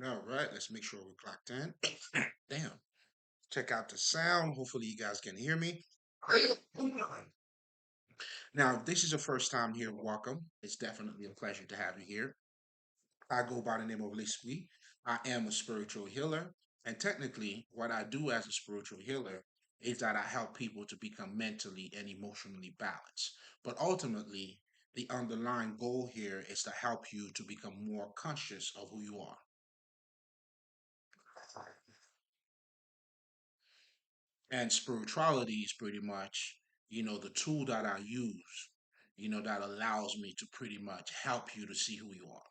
All right, let's make sure we're clocked in. Damn. Check out the sound. Hopefully, you guys can hear me. Now, if this is your first time here, welcome. It's definitely a pleasure to have you here. I go by the name of Lispi. I am a spiritual healer. And technically, what I do as a spiritual healer is that I help people to become mentally and emotionally balanced. But ultimately, the underlying goal here is to help you to become more conscious of who you are. And spirituality is pretty much, the tool that I use, that allows me to pretty much help you to see who you are.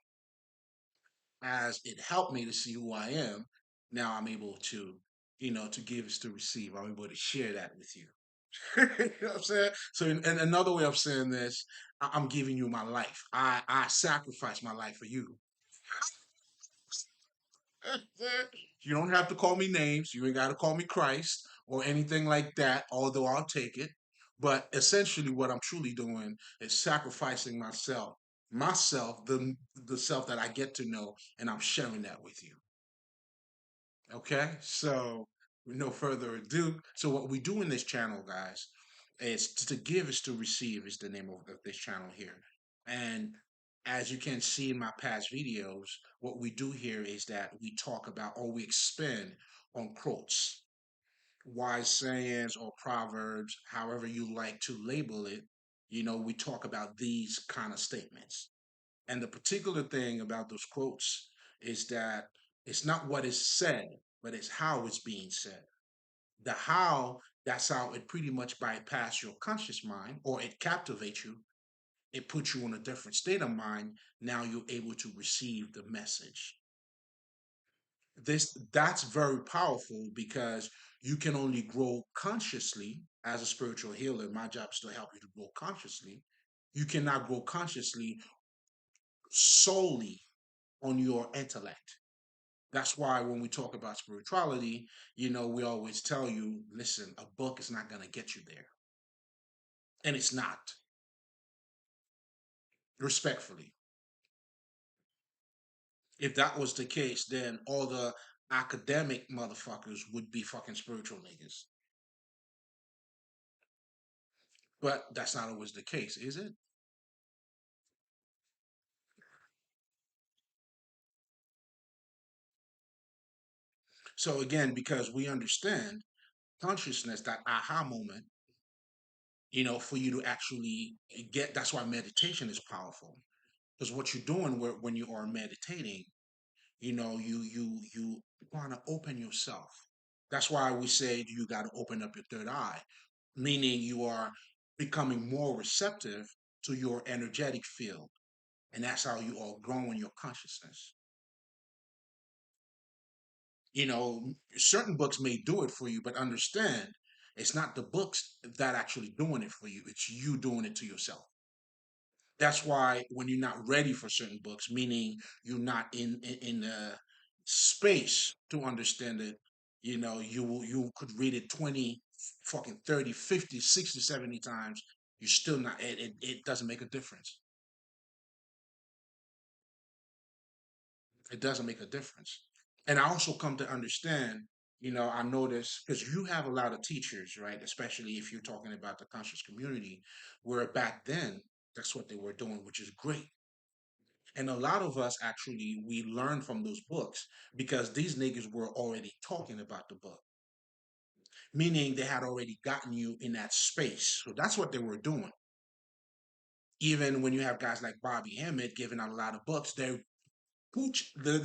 As it helped me to see who I am, now I'm able to, to give is to receive. I'm able to share that with you. You know what I'm saying? So, in another way of saying this, I'm giving you my life. I sacrifice my life for you. You don't have to call me names. You ain't got to call me Christ or anything like that, although I'll take it. But essentially, what I'm truly doing is sacrificing myself, the self that I get to know, and I'm sharing that with you. Okay, so with no further ado, so what we do in this channel, guys, is to give is to receive is the name of this channel here. And as you can see in my past videos, what we do here is that we talk about or we expand on quotes, wise sayings or proverbs, however you like to label it. We talk about these kind of statements. And the particular thing about those quotes is that it's not what is said, but it's how it's being said. The how, that's how it pretty much bypass your conscious mind or it captivates you. It puts you in a different state of mind. Now you're able to receive the message. That's very powerful because you can only grow consciously as a spiritual healer. My job is to help you to grow consciously. You cannot grow consciously solely on your intellect. That's why when we talk about spirituality, we always tell you, listen, a book is not going to get you there. And it's not, respectfully. If that was the case, then all the academic motherfuckers would be fucking spiritual niggas. But that's not always the case, is it? So again, because we understand consciousness, that aha moment, for you to actually get, that's why meditation is powerful. Because what you're doing when you are meditating, you want to open yourself. That's why we say you got to open up your third eye, meaning you are becoming more receptive to your energetic field, and that's how you are growing your consciousness. Certain books may do it for you, but understand it's not the books that actually doing it for you, it's you doing it to yourself. That's why when you're not ready for certain books, meaning you're not in the space to understand it, you could read it 20, fucking 30, 50, 60, 70 times. You're still not, it doesn't make a difference. It doesn't make a difference. And I also come to understand, I notice because you have a lot of teachers, right? Especially if you're talking about the conscious community, where back then that's what they were doing, which is great. And a lot of us actually we learned from those books because these niggas were already talking about the book, meaning they had already gotten you in that space. So that's what they were doing. Even when you have guys like Bobby Hammett giving out a lot of books, they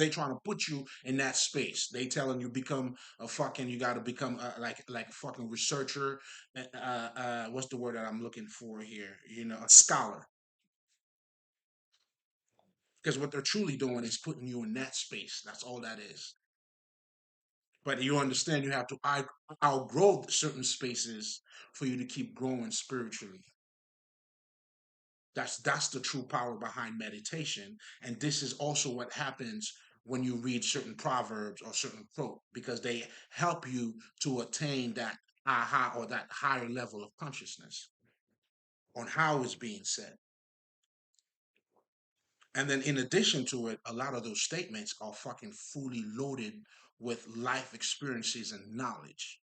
trying to put you in that space. They telling you become a fucking you got to become like a fucking researcher. What's the word that I'm looking for here? A scholar. Because what they're truly doing is putting you in that space. That's all that is. But you understand you have to outgrow certain spaces for you to keep growing spiritually. That's the true power behind meditation. And this is also what happens when you read certain proverbs or certain quote, because they help you to attain that aha or that higher level of consciousness on how it's being said. And then in addition to it, a lot of those statements are fucking fully loaded with life experiences and knowledge.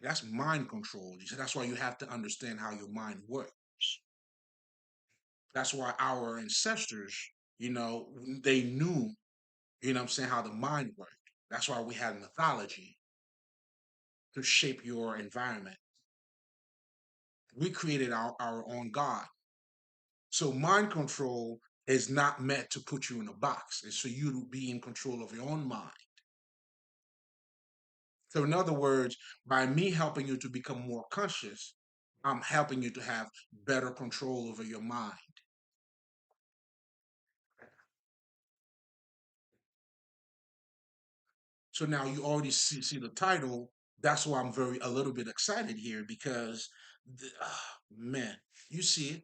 That's mind control. So that's why you have to understand how your mind works. That's why our ancestors, they knew, I'm saying, how the mind worked. That's why we had mythology to shape your environment. We created our own God. So mind control is not meant to put you in a box. It's for you to be in control of your own mind. So in other words, by me helping you to become more conscious, I'm helping you to have better control over your mind. So now you already see the title. That's why I'm a little bit excited here because, man, you see it.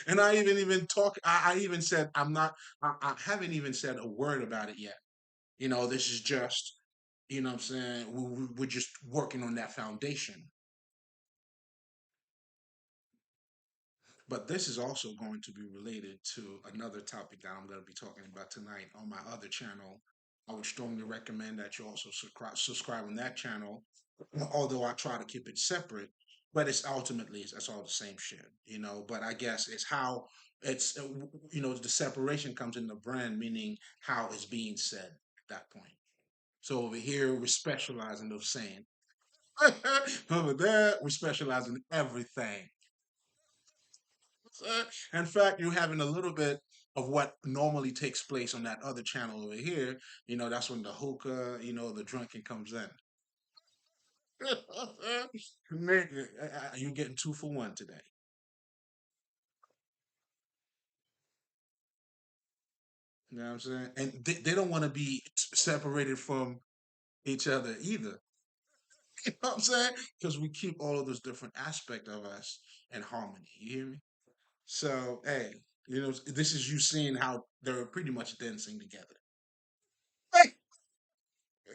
And I even talk. I even said I'm not. I haven't even said a word about it yet. This is just. What I'm saying, we're just working on that foundation. But this is also going to be related to another topic that I'm going to be talking about tonight on my other channel. I would strongly recommend that you also subscribe on that channel, although I try to keep it separate. But it's ultimately it's all the same shit. But I guess it's how it's the separation comes in the brand, meaning how it's being said at that point. So over here we specialize in those saying. Over there we specialize in everything. In fact, you're having a little bit of what normally takes place on that other channel over here. That's when the hookah, the drinking comes in. Nigga, you're getting 2 for 1 today. You know what I'm saying? And they don't want to be separated from each other either. You know what I'm saying? Because we keep all of those different aspects of us in harmony. You hear me? So, hey, this is you seeing how they're pretty much dancing together. Hey, you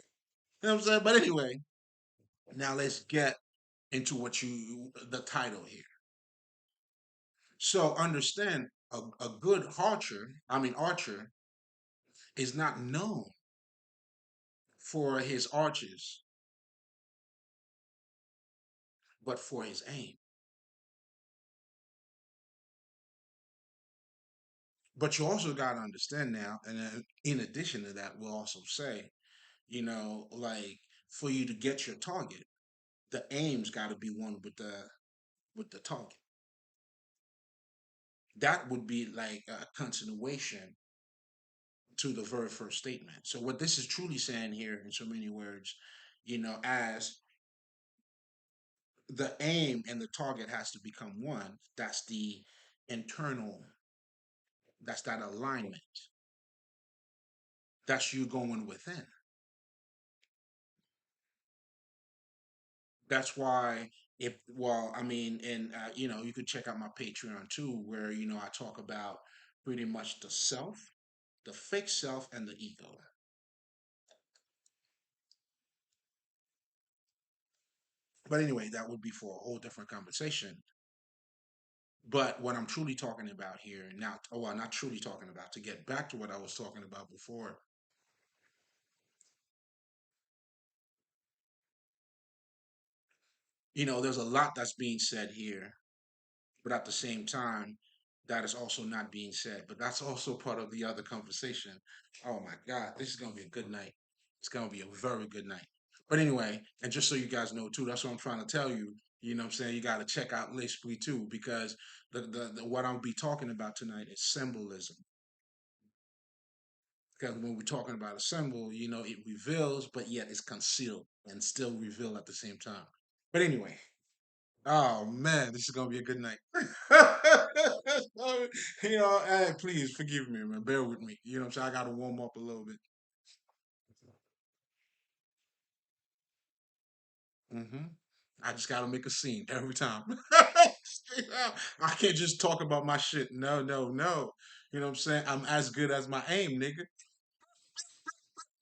know what I'm saying? But anyway, now let's get into the title here. So understand a good archer is not known for his arches, but for his aim. But you also got to understand now, and then in addition to that, we'll also say, like for you to get your target, the aim's got to be one with the target. That would be like a continuation to the very first statement. So what this is truly saying here in so many words, as the aim and the target has to become one. That's the internal, that's that alignment. That's you going within. That's why I mean, and you could check out my Patreon too, where I talk about pretty much the self, the fake self, and the ego. But anyway, that would be for a whole different conversation. But what I'm truly talking about here now, well, not truly talking about, to get back to what I was talking about before, there's a lot that's being said here, but at the same time, that is also not being said. But that's also part of the other conversation. Oh my God, this is gonna be a good night. It's gonna be a very good night. But anyway, and just so you guys know too, that's what I'm trying to tell you. You know what I'm saying? You got to check out L'Esprit too, because the what I'll be talking about tonight is symbolism. Because when we're talking about a symbol, it reveals, but yet it's concealed and still reveal at the same time. But anyway, oh man, this is gonna be a good night. Hey, please forgive me, man. Bear with me. You know what I'm saying? I gotta warm up a little bit. hmm I just gotta make a scene every time. I can't just talk about my shit. No, no, no. You know what I'm saying? I'm as good as my aim, nigga.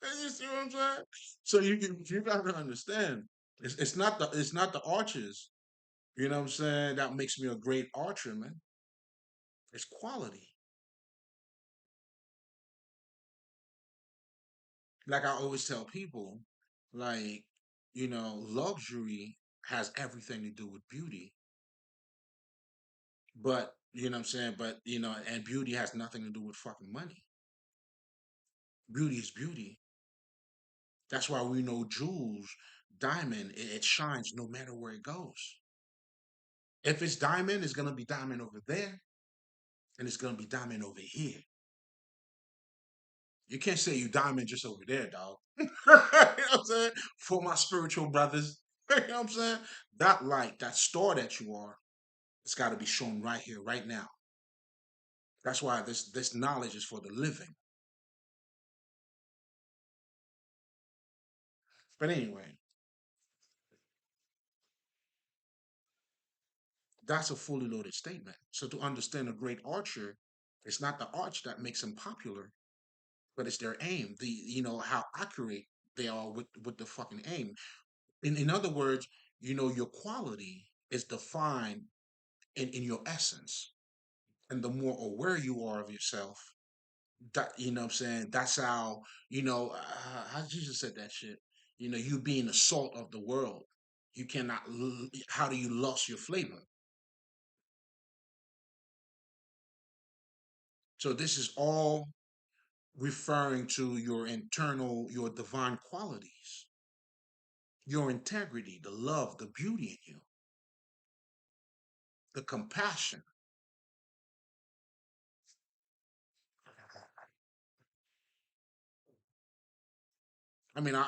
You see what I'm saying? So you gotta understand. It's not the arches. You know what I'm saying? That makes me a great archer, man. It's quality. Like I always tell people, like, luxury has everything to do with beauty. But you know what I'm saying? But and beauty has nothing to do with fucking money. Beauty is beauty. That's why we know jewels, diamond, it shines no matter where it goes. If it's diamond, it's gonna be diamond over there, and it's gonna be diamond over here. You can't say you diamond just over there, dog. You know what I'm saying? For my spiritual brothers, you know what I'm saying? That light, that star that you are, it's got to be shown right here, right now. That's why this knowledge is for the living. But anyway, that's a fully loaded statement. So to understand a great archer, it's not the arch that makes him popular, but it's their aim. How accurate they are with the fucking aim. In other words, your quality is defined in your essence. And the more aware you are of yourself, that what I'm saying, that's how, how Jesus said that shit. You being the salt of the world. You cannot how do you lost your flavor? So this is all referring to your internal, your divine qualities, your integrity, the love, the beauty in you, the compassion. I mean, I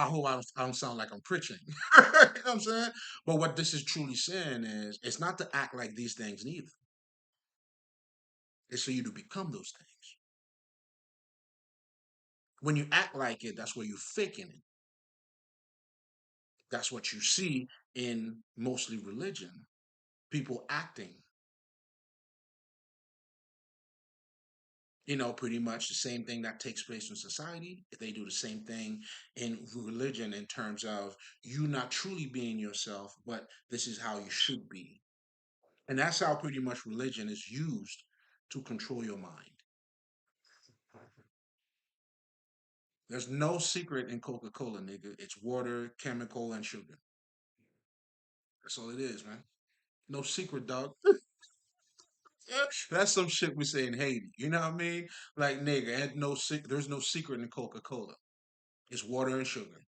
hope I don't sound like I'm preaching. You know what I'm saying? But what this is truly saying is it's not to act like these things neither. It's for you to become those things. When you act like it, that's where you're faking it. That's what you see in mostly religion. People acting, pretty much the same thing that takes place in society. They do the same thing in religion in terms of you not truly being yourself, but this is how you should be. And that's how pretty much religion is used to control your mind. There's no secret in Coca Cola, nigga. It's water, chemical, and sugar. That's all it is, man. No secret, dog. That's some shit we say in Haiti. You know what I mean? Like, nigga, there's no secret in Coca Cola. It's water and sugar.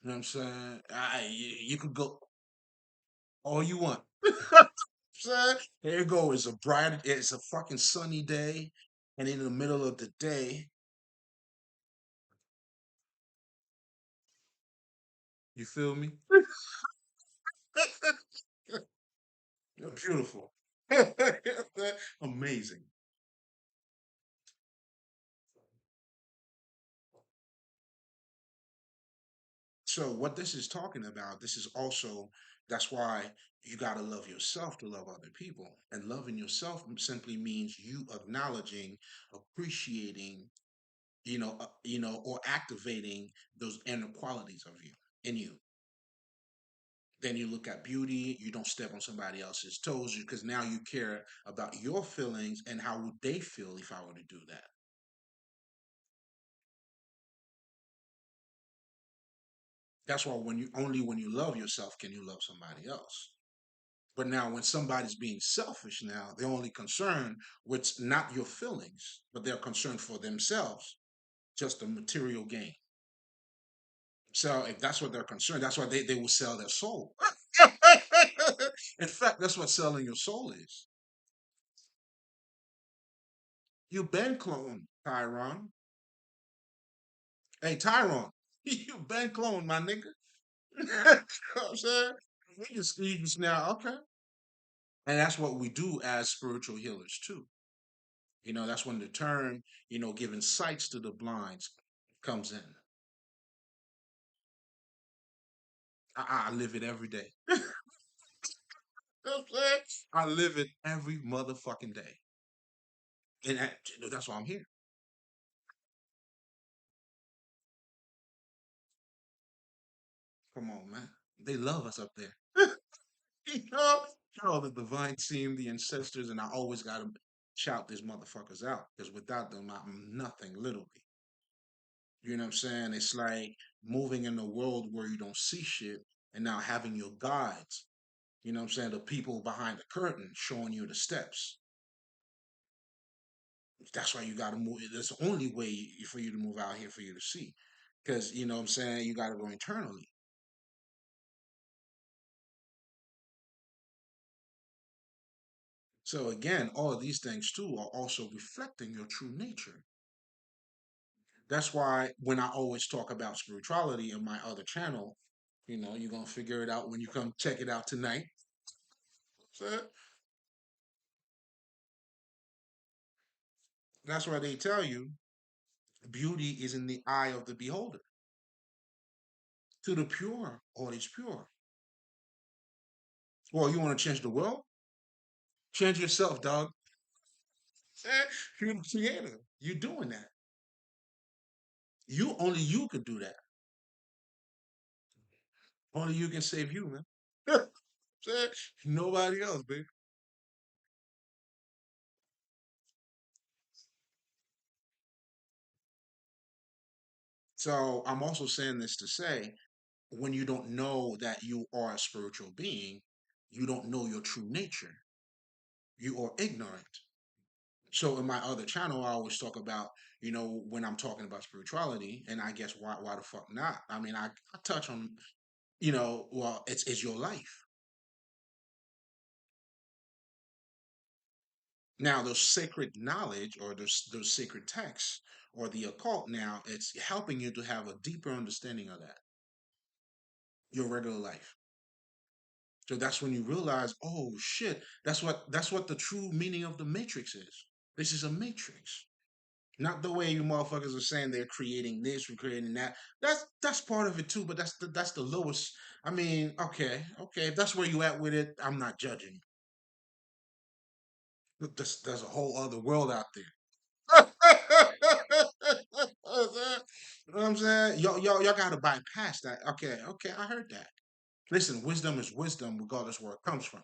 You know what I'm saying? You could go all you want. Saying? There you go. It's a fucking sunny day, and in the middle of the day, you feel me? You're beautiful. Amazing. So what this is talking about, this is also that's why you got to love yourself to love other people. And loving yourself simply means you acknowledging, appreciating, or activating those inner qualities of you in you. Then you look at beauty, you don't step on somebody else's toes because now you care about your feelings and how would they feel if I were to do that. That's why when you love yourself can you love somebody else. But now, when somebody's being selfish, now they're only concerned with not your feelings, but they're concerned for themselves, just the material gain. So, if that's what they're concerned, that's why they will sell their soul. In fact, that's what selling your soul is. You've been cloned, Tyron. Hey, Tyron, you've been cloned, my nigga. You know what I'm saying? You just now, okay. And that's what we do as spiritual healers, too. That's when the term, giving sights to the blinds comes in. I live it every day. You know what I'm saying? I live it every motherfucking day. And that's why I'm here. Come on, man. They love us up there. You know, the divine team, the ancestors, and I always gotta shout these motherfuckers out because without them, I'm nothing. Literally, you know what I'm saying? It's like moving in a world where you don't see shit, and now having your guides. You know what I'm saying? The people behind the curtain showing you the steps. That's why you got to move. That's the only way for you to move out here for you to see, because you know what I'm saying. You got to go internally. So again, all of these things too are also reflecting your true nature. That's why when I always talk about spirituality in my other channel, you're gonna figure it out when you come check it out tonight. So that's why they tell you beauty is in the eye of the beholder. To the pure, all is pure. Well, you want to change the world? Change yourself, dog. You're the creator. You're doing that. You could do that. Only you can save you, man. Nobody else, baby. So I'm also saying this to say, when you don't know that you are a spiritual being, you don't know your true nature. You are ignorant. So in my other channel, I always talk about, when I'm talking about spirituality, and I guess why the fuck not? I mean, I touch on, well, it's your life. Now, those sacred knowledge or those sacred texts or the occult now, it's helping you to have a deeper understanding of that, your regular life. So that's when you realize, oh shit, that's what the true meaning of the matrix is. This is a matrix. Not the way you motherfuckers are saying they're creating this, we're creating that. That's part of it too, but that's the lowest. I mean, okay, if that's where you at with it, I'm not judging. But there's a whole other world out there. You know what I'm saying? Y'all gotta bypass that. Okay, I heard that. Listen, wisdom is wisdom regardless where it comes from.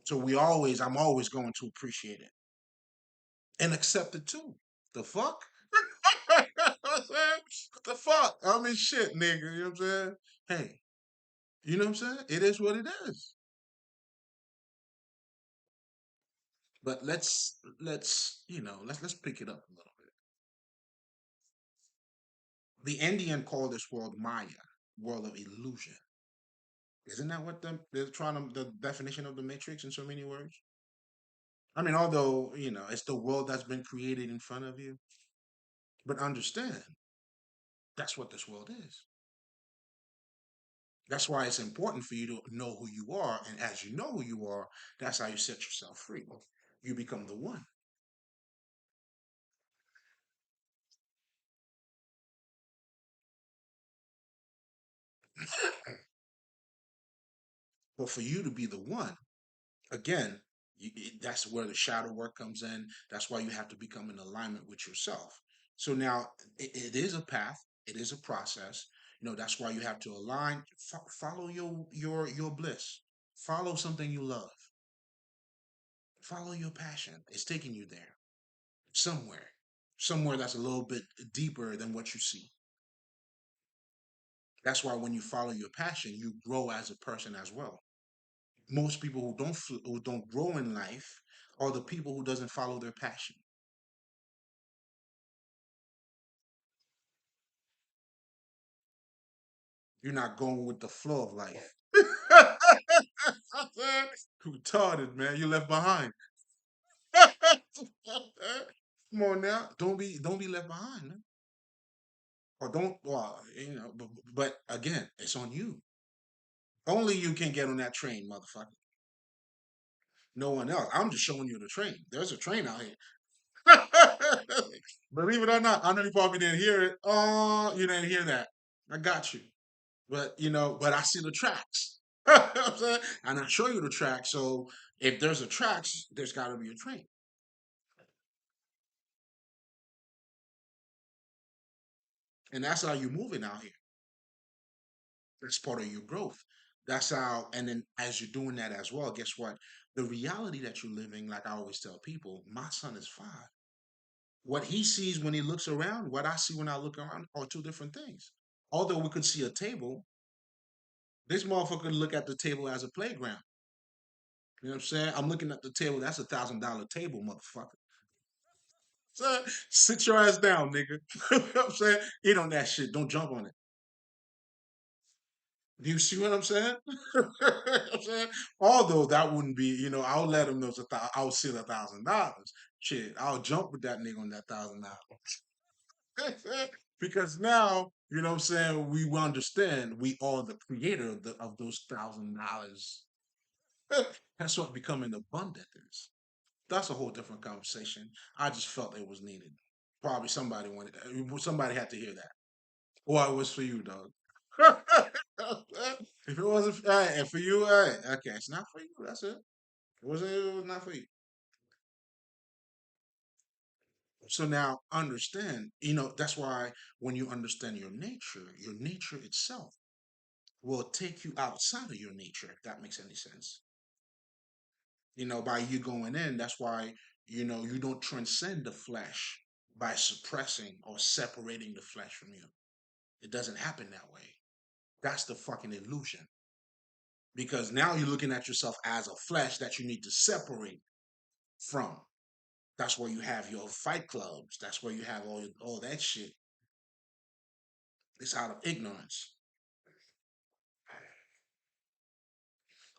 So I'm always going to appreciate it and accept it too. The fuck? What the fuck? I mean, shit, nigga. You know what I'm saying? Hey, you know what I'm saying? It is what it is. But let's pick it up a little bit. The Indian called this world Maya, world of illusion. Isn't that what they're trying to the definition of the matrix in so many words? I mean, although it's the world that's been created in front of you, but understand that's what this world is. That's why it's important for you to know who you are. And as you know who you are, that's how you set yourself free. You become the one. But for you to be the one, again, that's where the shadow work comes in. That's why you have to become in alignment with yourself. So now it is a path, it is a process. That's why you have to align, follow your bliss, follow something you love, follow your passion. It's taking you there somewhere, somewhere that's a little bit deeper than what you see. That's why when you follow your passion, you grow as a person as well. Most people who don't grow in life are the people who doesn't follow their passion. You're not going with the flow of life. Retarded, man. You left behind. Come on now. Don't be left behind, man. Or don't well, but again, it's on you. Only you can get on that train, motherfucker. No one else. I'm just showing you the train. There's a train out here. Believe it or not, I know you probably didn't hear it. Oh, you didn't hear that. I got you. But I see the tracks. You know what I'm saying? And I show you the tracks. So if there's a tracks, there's got to be a train. And that's how you're moving out here. That's part of your growth. That's how, and then as you're doing that as well, guess what? The reality that you're living, like I always tell people, my son is 5. What he sees when he looks around, what I see when I look around are two different things. Although we could see a table, this motherfucker look at the table as a playground. You know what I'm saying? I'm looking at the table. That's $1,000 table, motherfucker. So sit your ass down, nigga. You know what I'm saying? Eat on that shit. Don't jump on it. Do you see what I'm saying? You know what I'm saying? Although that wouldn't be, I'll let him know I'll seal $1,000. Shit, I'll jump with that nigga on that $1,000. Because now, you know what I'm saying, we understand we are the creator of those $1,000. That's what becoming abundant is. That's a whole different conversation. I just felt it was needed. Probably somebody had to hear that. Or it was for you, dog. If it wasn't and for you, okay, it's not for you. That's it. It was not for you. So now understand, that's why when you understand your nature itself will take you outside of your nature, if that makes any sense. By you going in, that's why, you don't transcend the flesh by suppressing or separating the flesh from you. It doesn't happen that way. That's the fucking illusion. Because now you're looking at yourself as a flesh that you need to separate from. That's where you have your fight clubs. That's where you have all that shit. It's out of ignorance.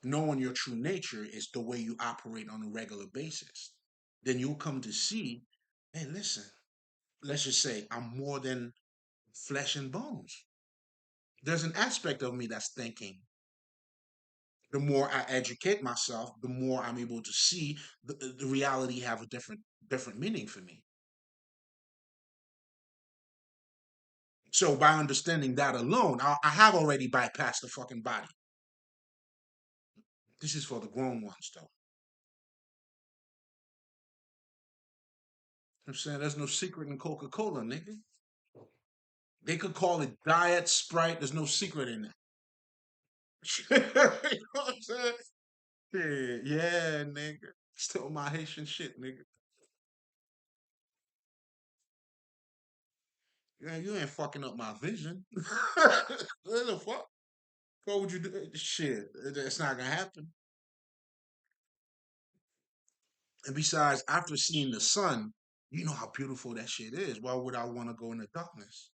Knowing your true nature is the way you operate on a regular basis. Then you'll come to see, hey, listen, let's just say I'm more than flesh and bones. There's an aspect of me that's thinking. The more I educate myself, the more I'm able to see the reality have a different meaning for me. So by understanding that alone, I have already bypassed the fucking body. This is for the grown ones, though. I'm saying there's no secret in Coca-Cola, nigga. They could call it Diet Sprite. There's no secret in it. You know what I'm saying? Yeah, nigga. Still my Haitian shit, nigga. Yeah, you ain't fucking up my vision. What the fuck? What would you do? Shit, it's not gonna happen. And besides, after seeing the sun, you know how beautiful that shit is. Why would I want to go in the darkness?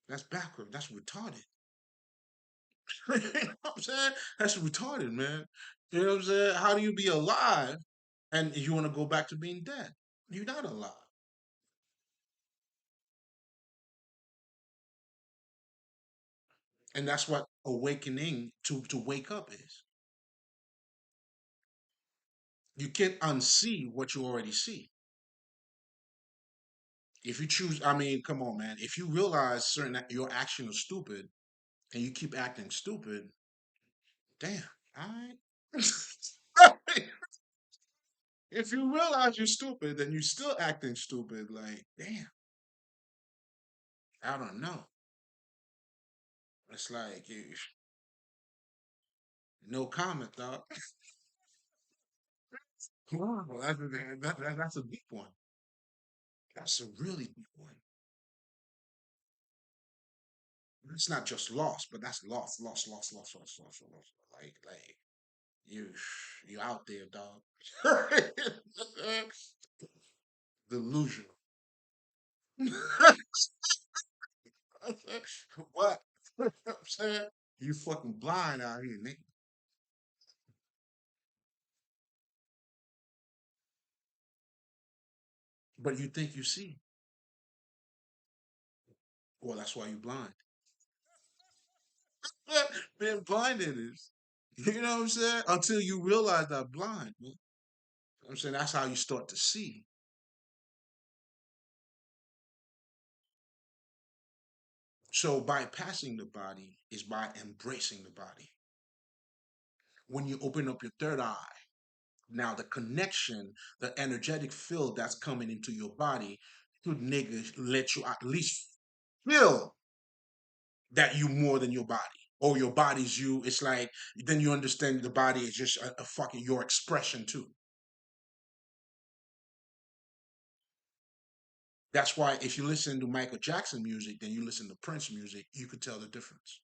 That's backward. That's retarded. You know what I'm saying? That's retarded, man. You know what I'm saying? How do you be alive and you want to go back to being dead? You're not alive. And that's what awakening to wake up is. You can't unsee what you already see. If you choose, I mean, come on, man. If you realize your action is stupid and you keep acting stupid, damn, all right. If you realize you're stupid, then you're still acting stupid. Like, damn, I don't know. It's like no comment, dog. Wow, that's a deep one. That's a really deep one. It's not just lost, but that's lost, lost, lost, lost, lost, lost, lost. Like you, you out there, dog. Delusional. What? I'm saying? You fucking blind out here, nigga. But you think you see. Well, that's why you blind. Being blinded is. You know what I'm saying? Until you realize that blind, man. I'm saying that's how you start to see. So bypassing the body is by embracing the body. When you open up your third eye, now the connection, the energetic field that's coming into your body should niggas let you at least feel that you more than your body. or your body's you. It's like then you understand the body is just a fucking your expression too. That's why if you listen to Michael Jackson music, then you listen to Prince music, you could tell the difference.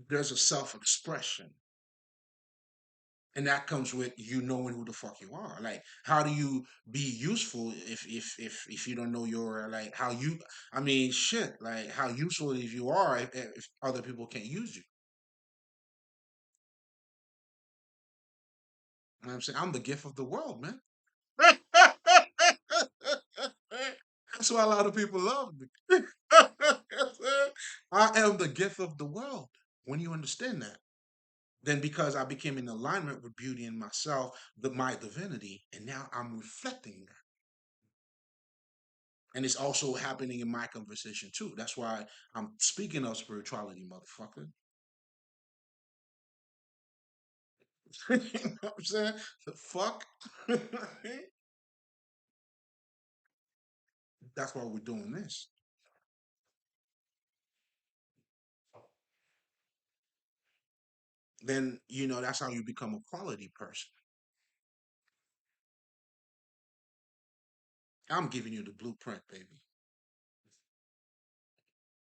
There's a self-expression. And that comes with you knowing who the fuck you are. Like, how do you be useful if you don't know your like how you? I mean, shit. Like, how useful if you are if other people can't use you? You know what I'm saying? I'm the gift of the world, man. That's why a lot of people love me. I am the gift of the world. When you understand that, then because I became in alignment with beauty in myself, my divinity, and now I'm reflecting that. And it's also happening in my conversation too. That's why I'm speaking of spirituality, motherfucker. You know what I'm saying? The fuck? That's why we're doing this. Then, that's how you become a quality person. I'm giving you the blueprint, baby.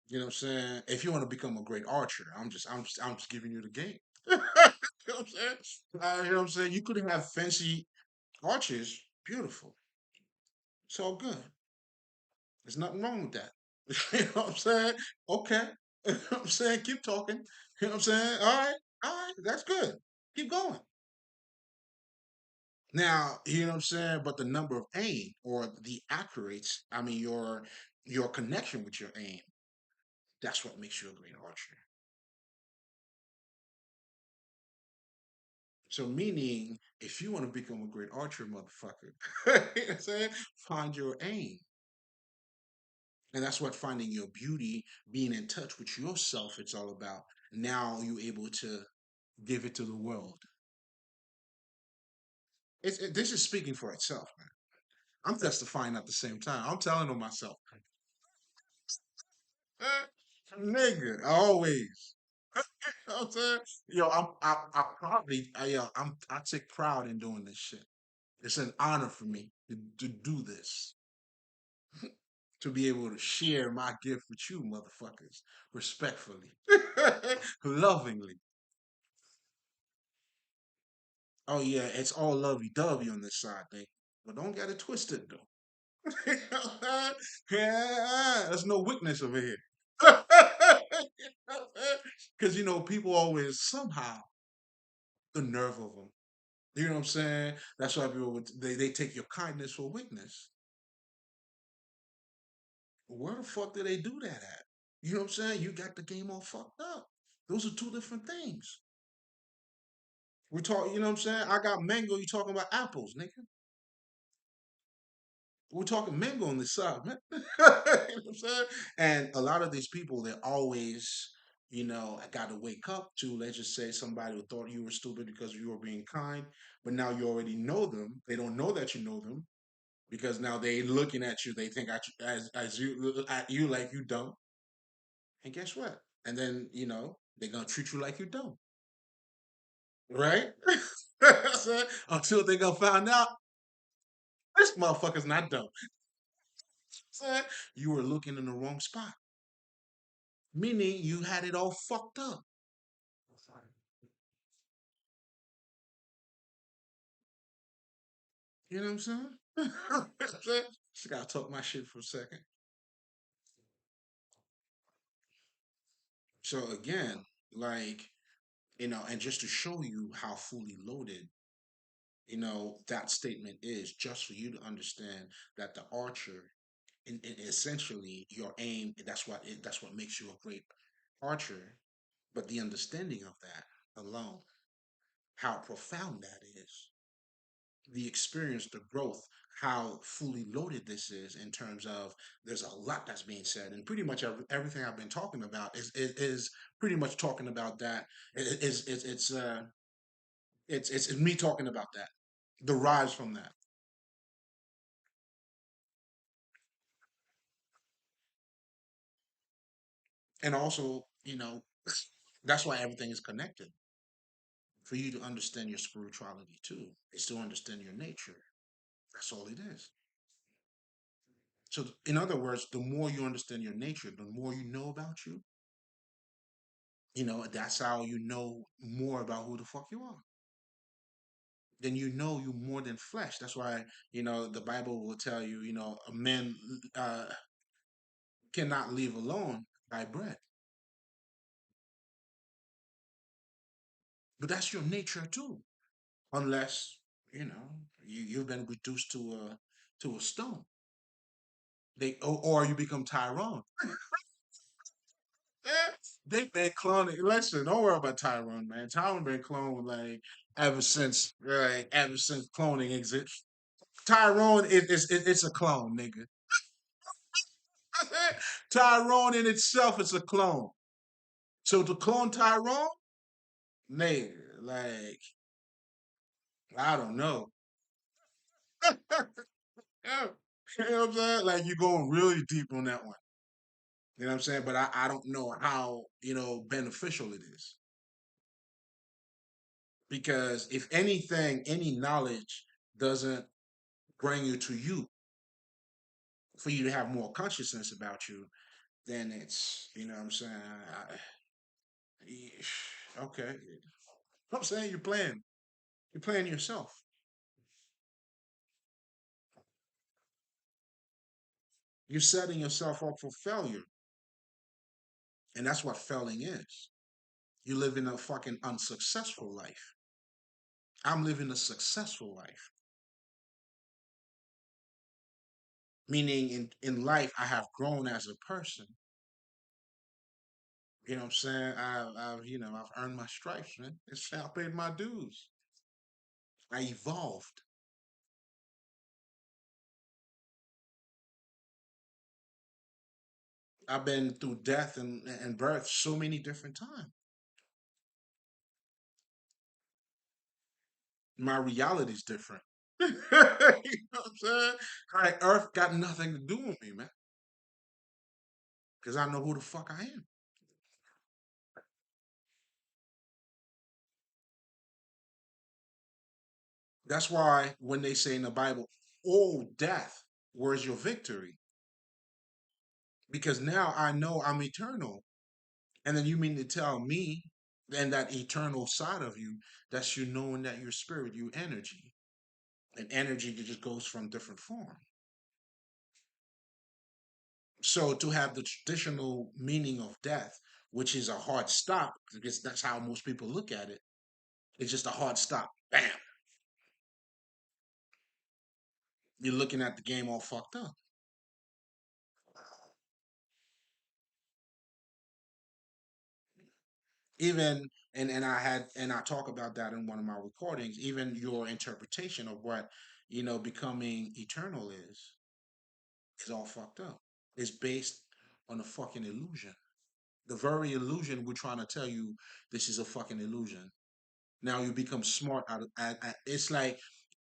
You know what I'm saying? If you want to become a great archer, I'm just giving you the game. You know what I'm saying? You know what I'm saying? You could have fancy archers, beautiful. It's all good. There's nothing wrong with that. You know what I'm saying? Okay. You know what I'm saying? Keep talking. You know what I'm saying? All right, that's good. Keep going. Now, you know what I'm saying? But the number of aim or the accurates, I mean your connection with your aim, that's what makes you a great archer. So meaning if you want to become a great archer, motherfucker, you know what I'm saying? Find your aim. And that's what finding your beauty, being in touch with yourself, it's all about. Now you're able to give it to the world. This is speaking for itself, man. I'm testifying at the same time. I'm telling on myself, nigga, always. You know what I'm saying? Yo, I take pride in doing this shit. It's an honor for me to do this, to be able to share my gift with you, motherfuckers, respectfully, lovingly. Oh yeah, it's all lovey dovey on this side, thing, but don't get it twisted though. Yeah, there's no weakness over here. Because people always somehow the nerve of them. You know what I'm saying? That's why people they take your kindness for weakness. Where the fuck do they do that at? You know what I'm saying? You got the game all fucked up. Those are two different things. We talk, you know what I'm saying? I got mango, you talking about apples, nigga. We're talking mango on this side, man. You know what I'm saying? And a lot of these people, they're always, I got to wake up to, let's just say somebody who thought you were stupid because you were being kind, but now you already know them. They don't know that you know them because now they looking at you. They think as you at you like you don't. And guess what? And then, they're going to treat you like you don't. Right? Until they going to find out this motherfucker's not dumb. You were looking in the wrong spot. Meaning you had it all fucked up. You know what I'm saying? You know what I'm saying? Just gotta talk my shit for a second. So again, like, and just to show you how fully loaded, that statement is, just for you to understand that the archer, in essentially your aim, that's what makes you a great archer. But the understanding of that alone, how profound that is, the experience, the growth, how fully loaded this is in terms of there's a lot that's being said, and pretty much everything I've been talking about is pretty much talking about that. It's me talking about that. derives from that. And also, that's why everything is connected. For you to understand your spirituality too, is to understand your nature. That's all it is. So, in other words, the more you understand your nature, the more you know about you. That's how you know more about who the fuck you are. Then you know you more than flesh. That's why the Bible will tell you, a man cannot live alone by bread. But that's your nature too, unless you've been reduced to a stone. Or you become Tyrone. Eh, They've been cloning. Listen, don't worry about Tyrone, man. Tyrone been cloned like ever since cloning exists. Tyrone it's a clone, nigga. Tyrone in itself is a clone. So to clone Tyrone, nigga, like I don't know. Yeah. You know what I'm saying? Like you're going really deep on that one. You know what I'm saying? But I don't know how, beneficial it is. Because if anything, any knowledge doesn't bring you to you for you to have more consciousness about you, then it's, you know what I'm saying? Okay. I'm saying you're playing yourself. You're setting yourself up for failure. And that's what failing is. You live in a fucking unsuccessful life. I'm living a successful life. Meaning in life, I have grown as a person. You know what I'm saying? I've earned my stripes, man. I paid my dues. I evolved. I've been through death and birth so many different times. My reality's different. You know what I'm saying? Like Earth got nothing to do with me, man. Because I know who the fuck I am. That's why when they say in the Bible, "Oh death, where's your victory?" Because now I know I'm eternal. And then you mean to tell me, and that eternal side of you, that's you knowing that your spirit, you energy. And energy that just goes from different form. So to have the traditional meaning of death, which is a hard stop, because that's how most people look at it, it's just a hard stop. Bam. You're looking at the game all fucked up. Even and I talk about that in one of my recordings, even your interpretation of what becoming eternal is all fucked up. It's based on a fucking illusion. The very illusion we're trying to tell you this is a fucking illusion. Now you become smart it's like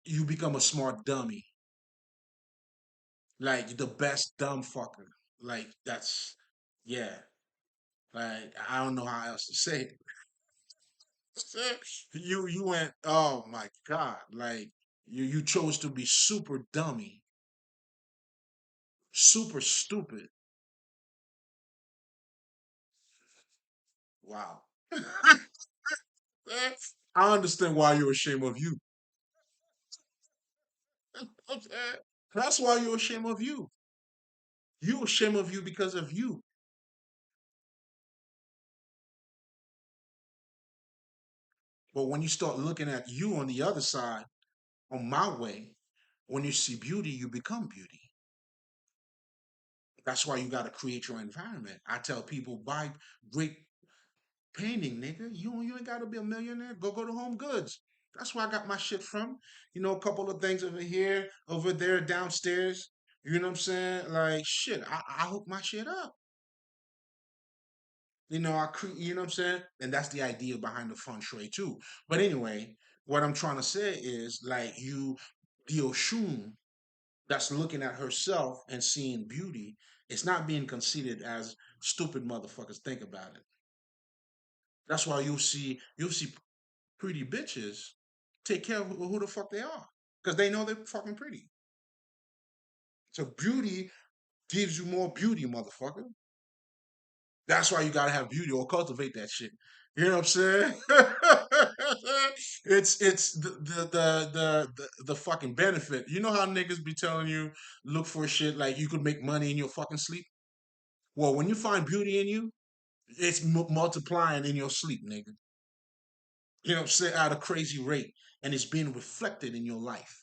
you become a smart dummy. Like the best dumb fucker. Like that's yeah. Like I don't know how else to say it. You went, oh my God. Like you chose to be super dummy, super stupid. Wow. I understand why you're ashamed of you. That's why you're ashamed of you. You're ashamed of you because of you. But when you start looking at you on the other side, on my way, when you see beauty, you become beauty. That's why you got to create your environment. I tell people, buy great painting, nigga. You ain't got to be a millionaire. Go to Home Goods. That's where I got my shit from. A couple of things over here, over there, downstairs. You know what I'm saying? Like shit, I hook my shit up. I you know what I'm saying? And that's the idea behind the feng shui too. But anyway, what I'm trying to say is like the Oshun that's looking at herself and seeing beauty, it's not being considered as stupid motherfuckers think about it. That's why you'll see pretty bitches take care of who the fuck they are because they know they're fucking pretty. So beauty gives you more beauty, motherfucker. That's why you gotta have beauty or cultivate that shit. You know what I'm saying? It's the fucking benefit. You know how niggas be telling you look for shit like you could make money in your fucking sleep. Well, when you find beauty in you, it's multiplying in your sleep, nigga. You know what I'm saying? At a crazy rate, and it's being reflected in your life.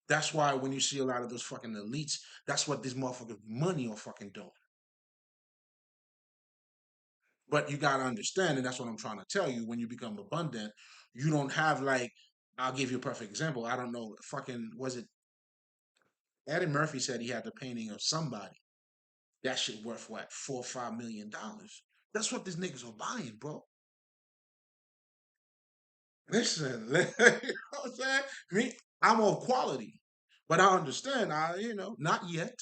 That's why when you see a lot of those fucking elites, that's what this motherfucker money are fucking doing. But you gotta understand, and that's what I'm trying to tell you. When you become abundant, you don't have like. I'll give you a perfect example. I don't know. Fucking was it Eddie Murphy said he had the painting of somebody. That shit worth what, $4 or $5 million. That's what these niggas are buying, bro. Listen, you know what I'm saying? Me, I'm of quality, but I understand. Not yet.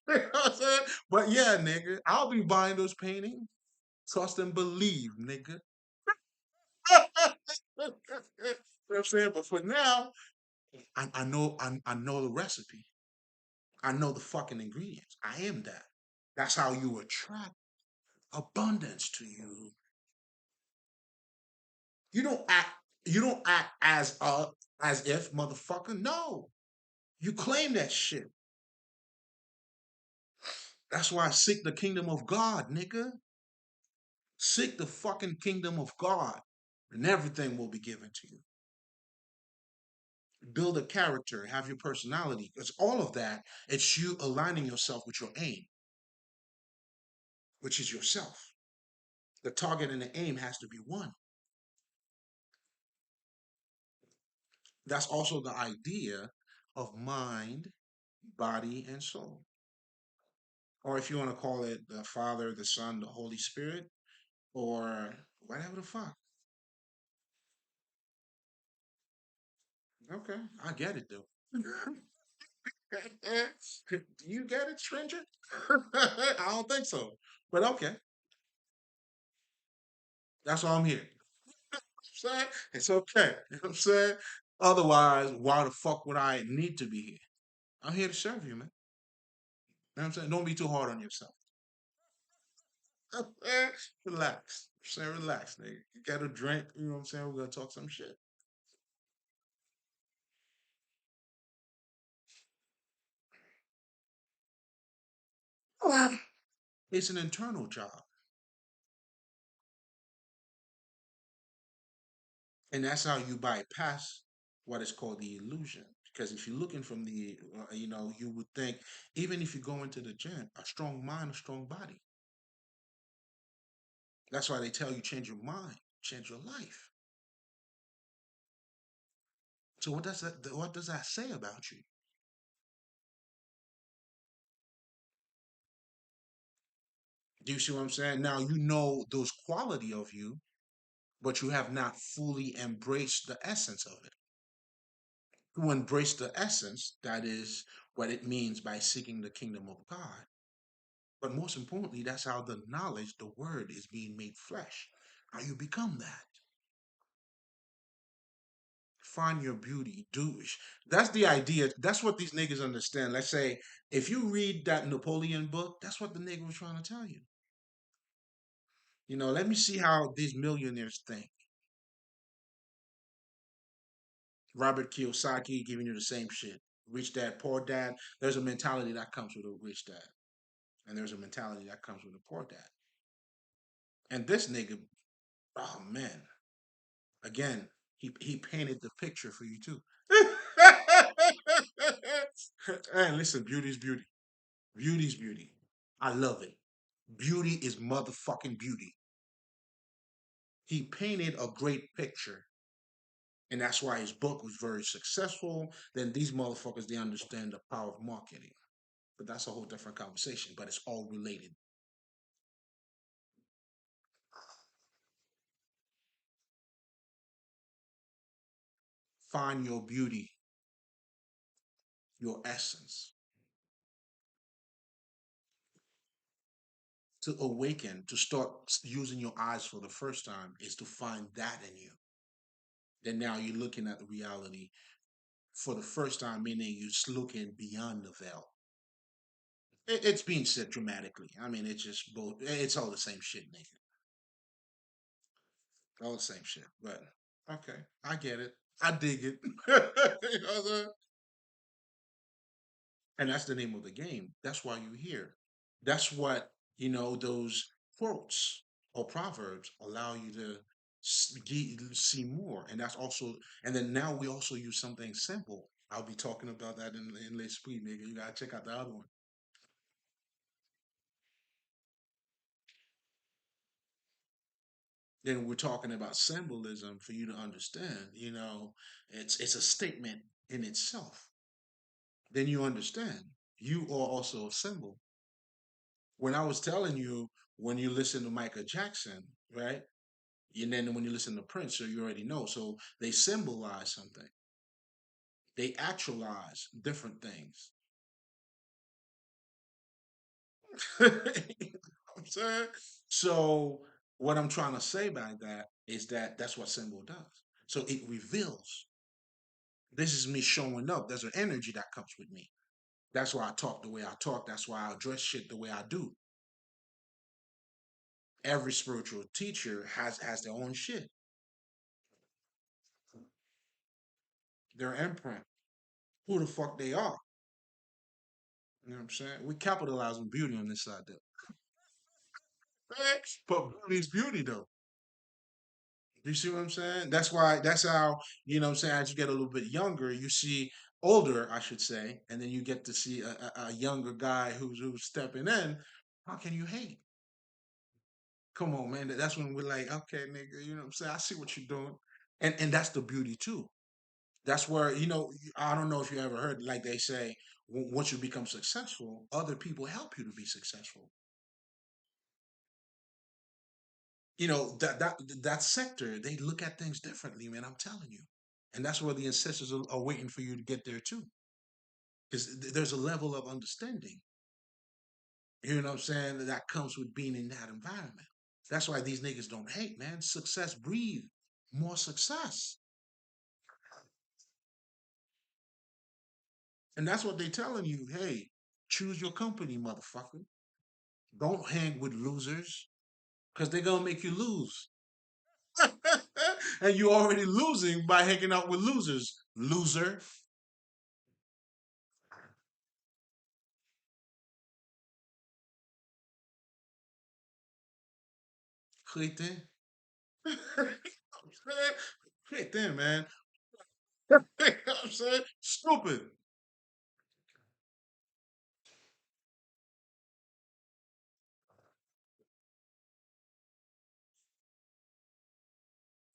You know what I'm saying? But yeah, nigga, I'll be buying those paintings. Trust and believe, nigga. You know what I'm saying? But for now, I know the recipe. I know the fucking ingredients. I am that. That's how you attract abundance to you. You don't act. You don't act as if motherfucker. No, you claim that shit. That's why I seek the kingdom of God, nigga. Seek the fucking kingdom of God, and everything will be given to you. Build a character, have your personality. Because all of that, it's you aligning yourself with your aim, which is yourself. The target and the aim has to be one. That's also the idea of mind, body, and soul. Or if you want to call it the Father, the Son, the Holy Spirit, or whatever the fuck. Okay, I get it though. Do you get it, stranger? I don't think so. But okay, that's why I'm here. Saying it's okay. You know what I'm saying? Otherwise, why the fuck would I need to be here? I'm here to serve you, man. You know what I'm saying? Don't be too hard on yourself. Relax. Say relax, nigga. You got a drink, you know what I'm saying? We're gonna talk some shit. It's an internal job. And that's how you bypass what is called the illusion. Because if you're looking from you would think, even if you go into the gym, a strong mind, a strong body. That's why they tell you change your mind, change your life. So what does that say about you? Do you see what I'm saying? Now you know those quality of you, but you have not fully embraced the essence of it. To embrace the essence, that is what it means by seeking the kingdom of God. But most importantly, that's how the knowledge, the word, is being made flesh. How you become that. Find your beauty. That's the idea. That's what these niggas understand. Let's say if you read that Napoleon book, that's what the nigga was trying to tell you. Let me see how these millionaires think. Robert Kiyosaki giving you the same shit. Rich dad, poor dad. There's a mentality that comes with a rich dad, and there's a mentality that comes with a poor dad. And this nigga, oh man, again, he painted the picture for you too. And listen, beauty's beauty. Beauty's beauty. I love it. Beauty is motherfucking beauty. He painted a great picture, and that's why his book was very successful. Then these motherfuckers, they understand the power of marketing. But that's a whole different conversation, but it's all related. find your beauty, your essence, to awaken, to start using your eyes for the first time is to find that in you. Then now you're looking at the reality for the first time, meaning you're looking beyond the veil. It's being said dramatically. I mean, it's just both. It's all the same shit, nigga. All the same shit. But okay, I get it. I dig it. You know what I'm saying? And that's the name of the game. That's why you're here. That's what, those quotes or proverbs allow you to see more. And that's also, and then now we also use something simple. I'll be talking about that in L'Esprit, nigga. You gotta check out the other one. Then we're talking about symbolism for you to understand. It's a statement in itself. Then you understand you are also a symbol. When I was telling you, when you listen to Michael Jackson, right? And then when you listen to Prince, so you already know. So they symbolize something. They actualize different things. You know what I'm saying? So what I'm trying to say by that is that that's what symbol does. So it reveals. This is me showing up. There's an energy that comes with me. That's why I talk the way I talk. That's why I address shit the way I do. Every spiritual teacher has their own shit, their imprint, who the fuck they are. You know what I'm saying? We capitalize on beauty on this side, though. But beauty's beauty, though. You see what I'm saying? That's why. That's how. You know what I'm saying. As you get a little bit younger, you see older, I should say, and then you get to see a younger guy who's stepping in. How can you hate? Come on, man. That's when we're like, okay, nigga. You know what I'm saying? I see what you're doing, and that's the beauty too. That's where I don't know if you ever heard, like they say, once you become successful, other people help you to be successful. That sector, they look at things differently, man. I'm telling you, and that's where the ancestors are waiting for you to get there too, because there's a level of understanding. You know what I'm saying? That comes with being in that environment. That's why these niggas don't hate, man. Success breed more success, and that's what they telling you. Hey, choose your company, motherfucker. Don't hang with losers, because they're gonna make you lose. And you're already losing by hanging out with losers. Loser. Crétin. Crétin, man. You know what I'm saying? Stupid.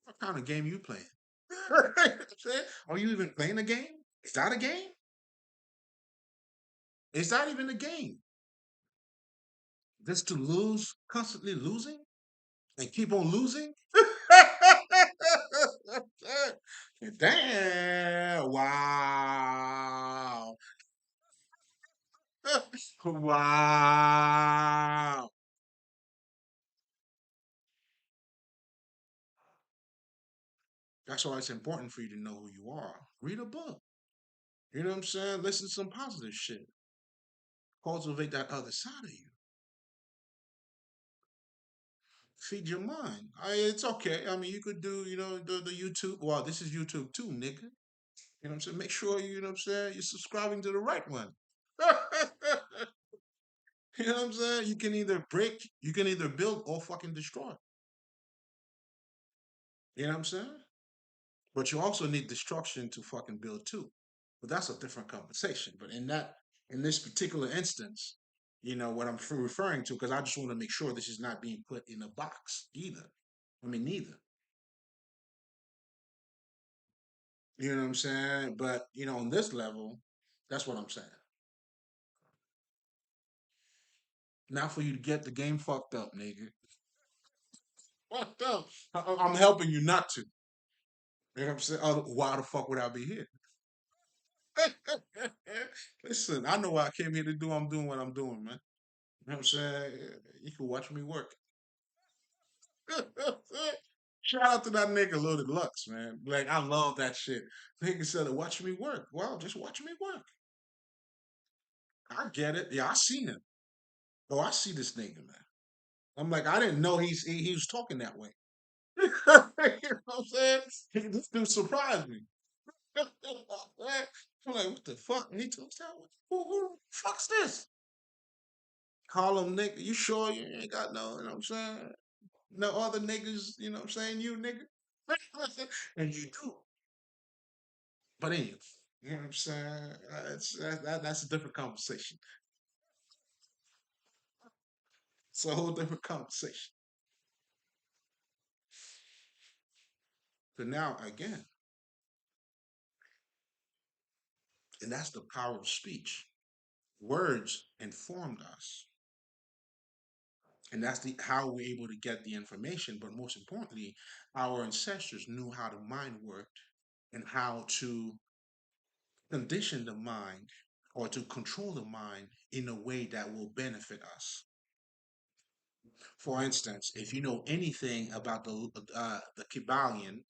What kind of game you playing? Are you even playing a game? Is that a game? Is that even a game? Just to lose, constantly losing, and keep on losing? Damn. Wow. Wow. That's why it's important for you to know who you are. Read a book. You know what I'm saying? Listen to some positive shit. Cultivate that other side of you. Feed your mind. It's okay. I mean, you could do, the YouTube. Well, this is YouTube too, nigga. You know what I'm saying? Make sure, you know what I'm saying, you're subscribing to the right one. You know what I'm saying? You can either build or fucking destroy. You know what I'm saying? But you also need destruction to fucking build too. But that's a different conversation. But in this particular instance, what I'm referring to, because I just want to make sure this is not being put in a box either. I mean, neither. You know what I'm saying? But on this level, that's what I'm saying. Not for you to get the game fucked up, nigga. Fucked up. I'm helping you not to. You know what I'm saying? Why the fuck would I be here? Listen, I know what I came here to do. I'm doing what I'm doing, man. You know what I'm saying? You can watch me work. Shout out to that nigga Loaded Lux, man. Like, I love that shit. Nigga said, watch me work. Well, just watch me work. I get it. Yeah, I seen him. Oh, I see this nigga, man. I'm like, I didn't know he was talking that way. You know what I'm saying? This dude surprised me. I'm like, what the fuck? And he told me, who the fuck's this? Call him nigga. You sure you ain't got no, you know what I'm saying? No other niggas, you know what I'm saying? You nigga. And you do. But anyway, you know what I'm saying? That's a different conversation. It's a whole different conversation. But now, again, and that's the power of speech. Words informed us. And that's the how we're able to get the information. But most importantly, our ancestors knew how the mind worked and how to condition the mind or to control the mind in a way that will benefit us. For instance, if you know anything about the Kybalion,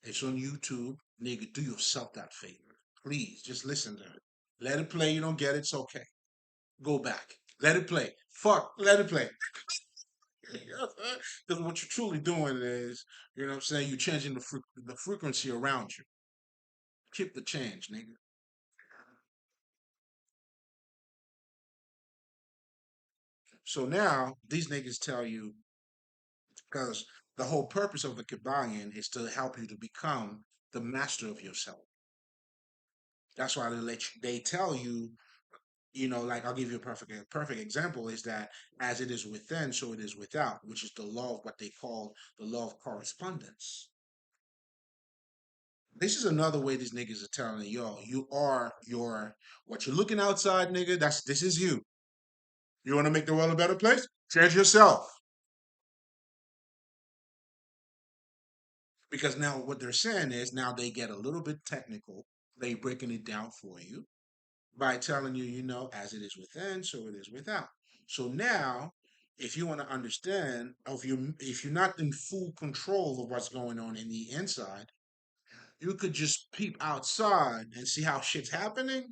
it's on YouTube. Nigga, do yourself that favor. Please, just listen to it. Let it play. You don't get it, it's okay. Go back. Let it play. Fuck, let it play. Because what you're truly doing is, you know what I'm saying, you're changing the frequency around you. Keep the change, nigga. So now, these niggas tell you, because the whole purpose of the Kabbalion is to help you to become the master of yourself. That's why they tell you, like I'll give you a perfect example is that as it is within, so it is without, which is the law of what they call the law of correspondence. This is another way these niggas are telling you, yo, you are your what you're looking outside, nigga. This is you. You want to make the world a better place? Change yourself. Because now what they're saying is now they get a little bit technical. They breaking it down for you by telling you, as it is within, so it is without. So now, if you want to understand, or if you're not in full control of what's going on in the inside, you could just peep outside and see how shit's happening.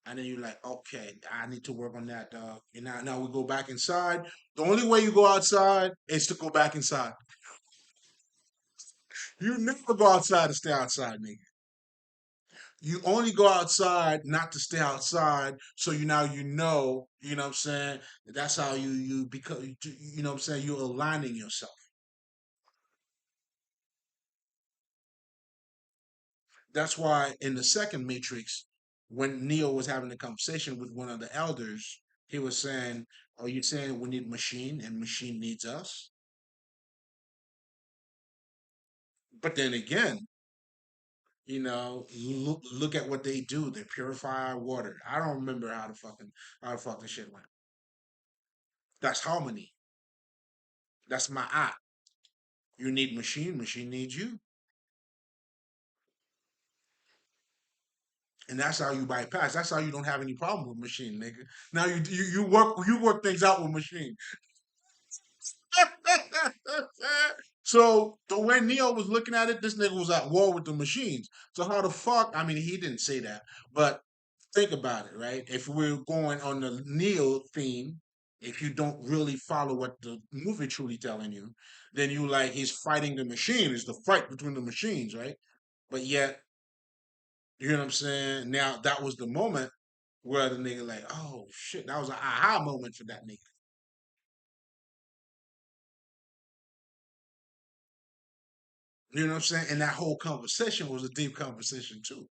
And then you're like, okay, I need to work on that, dog. And now we go back inside. The only way you go outside is to go back inside. You never go outside to stay outside, nigga. You only go outside not to stay outside. So you know what I'm saying? That's how you become, you know what I'm saying? You're aligning yourself. That's why in the second Matrix, when Neo was having a conversation with one of the elders, he was saying, are you saying we need machine and machine needs us? But then again, look at what they do. They purify our water. I don't remember how the fucking shit went. That's harmony. That's my eye. You need machine, machine needs you. And that's how you bypass. That's how you don't have any problem with machine, nigga. Now you work things out with machine. So the way Neo was looking at it, this nigga was at war with the machines. So how the fuck? I mean, he didn't say that, but think about it, right? If we're going on the Neo theme, if you don't really follow what the movie truly telling you, then you like he's fighting the machine. It's the fight between the machines, right? But yet, you know what I'm saying? Now that was the moment where the nigga like, oh shit, that was an aha moment for that nigga. You know what I'm saying? And that whole conversation was a deep conversation too.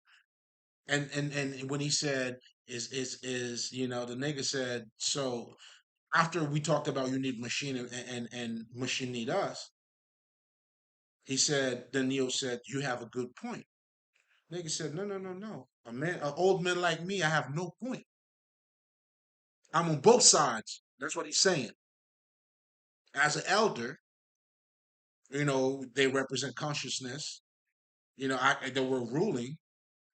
And when he said the nigga said, so after we talked about you need machine and machine need us, he said, then Neo said, you have a good point. Nigga said, no, no, no, no. An old man like me, I have no point. I'm on both sides. That's what he's saying. As an elder, they represent consciousness. They were ruling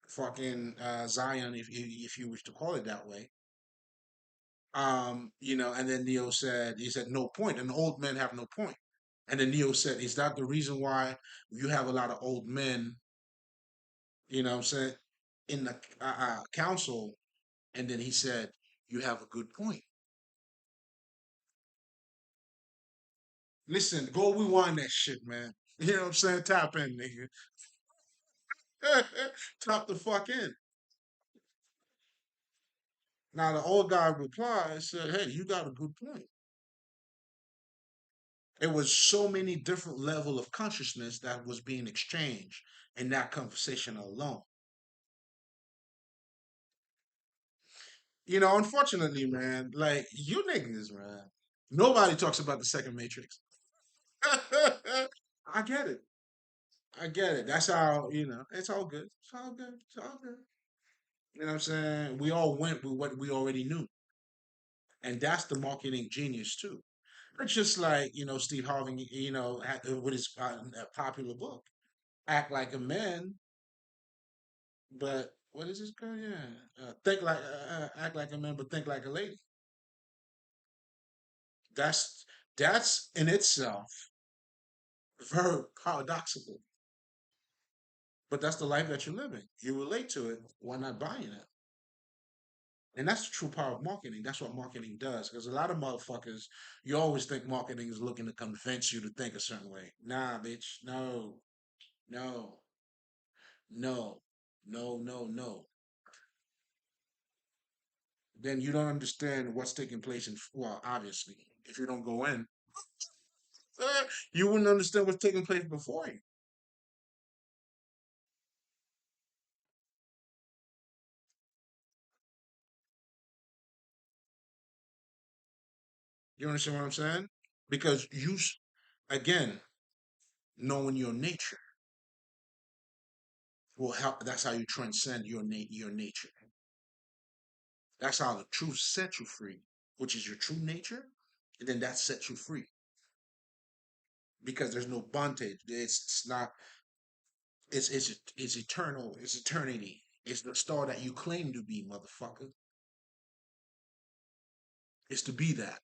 fucking Zion, if you wish to call it that way. And then Neo said, he said, no point. And the old men have no point. And then Neo said, is that the reason why you have a lot of old men, what I'm saying, in the council? And then he said, you have a good point. Listen, go rewind that shit, man. You know what I'm saying? Tap in, nigga. Tap the fuck in. Now the old guy replied, said, hey, you got a good point. It was so many different level of consciousness that was being exchanged in that conversation alone. Unfortunately, man, like you niggas, man, nobody talks about the second Matrix. I get it. I get it. That's how, it's all good. It's all good. It's all good. You know what I'm saying? We all went with what we already knew. And that's the marketing genius too. It's just like, Steve Harvey, with his popular book, Act Like a Man, but what is this girl? Yeah. Act like a man, but think like a lady. That's, that's in itself very paradoxical. But that's the life that you're living. You relate to it. Why not buying it? And that's the true power of marketing. That's what marketing does. Because a lot of motherfuckers, you always think marketing is looking to convince you to think a certain way. Nah, bitch. No, no, no, no. Then you don't understand what's taking place well, obviously, if you don't go in, you wouldn't understand what's taking place before you. You understand what I'm saying? Because again, knowing your nature will help. That's how you transcend your nature. That's how the truth sets you free, which is your true nature, and then that sets you free because there's no bondage. It's not. It's eternal. It's eternity. It's the star that you claim to be, motherfucker. It's to be that.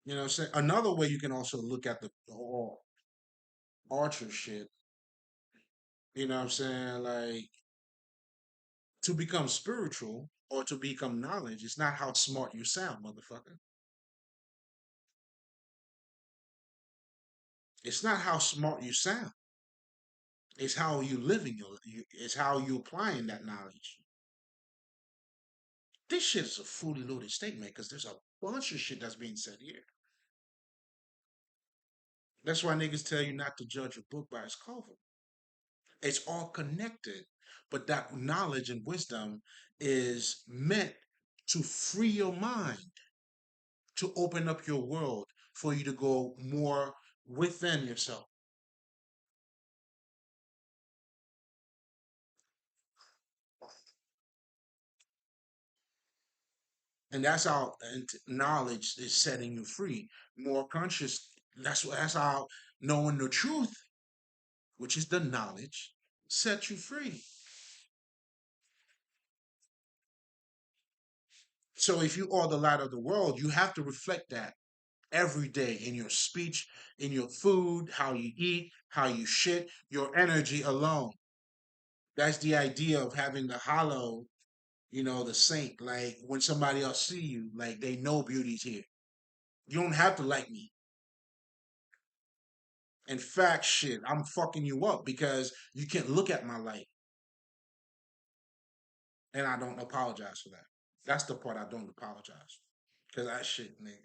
You know what I'm saying? Another way you can also look at the whole Archer shit, you know what I'm saying? Like, to become spiritual or to become knowledge, it's not how smart you sound, motherfucker. It's not how smart you sound. It's how you living it's how you applying that knowledge. This shit is a fully loaded statement because there's a bunch of shit that's being said here. That's why niggas tell you not to judge a book by its cover. It's all connected. But that knowledge and wisdom is meant to free your mind, to open up your world, for you to go more within yourself. And that's how knowledge is setting you free, more conscious. That's how knowing the truth, which is the knowledge, sets you free. So if you are the light of the world, you have to reflect that every day in your speech, in your food, how you eat, how you shit, your energy alone. That's the idea of having the hollow, the saint. Like when somebody else see you, like they know beauty's here. You don't have to like me. In fact, shit, I'm fucking you up because you can't look at my light, and I don't apologize for that. That's the part I don't apologize because that shit, nigga.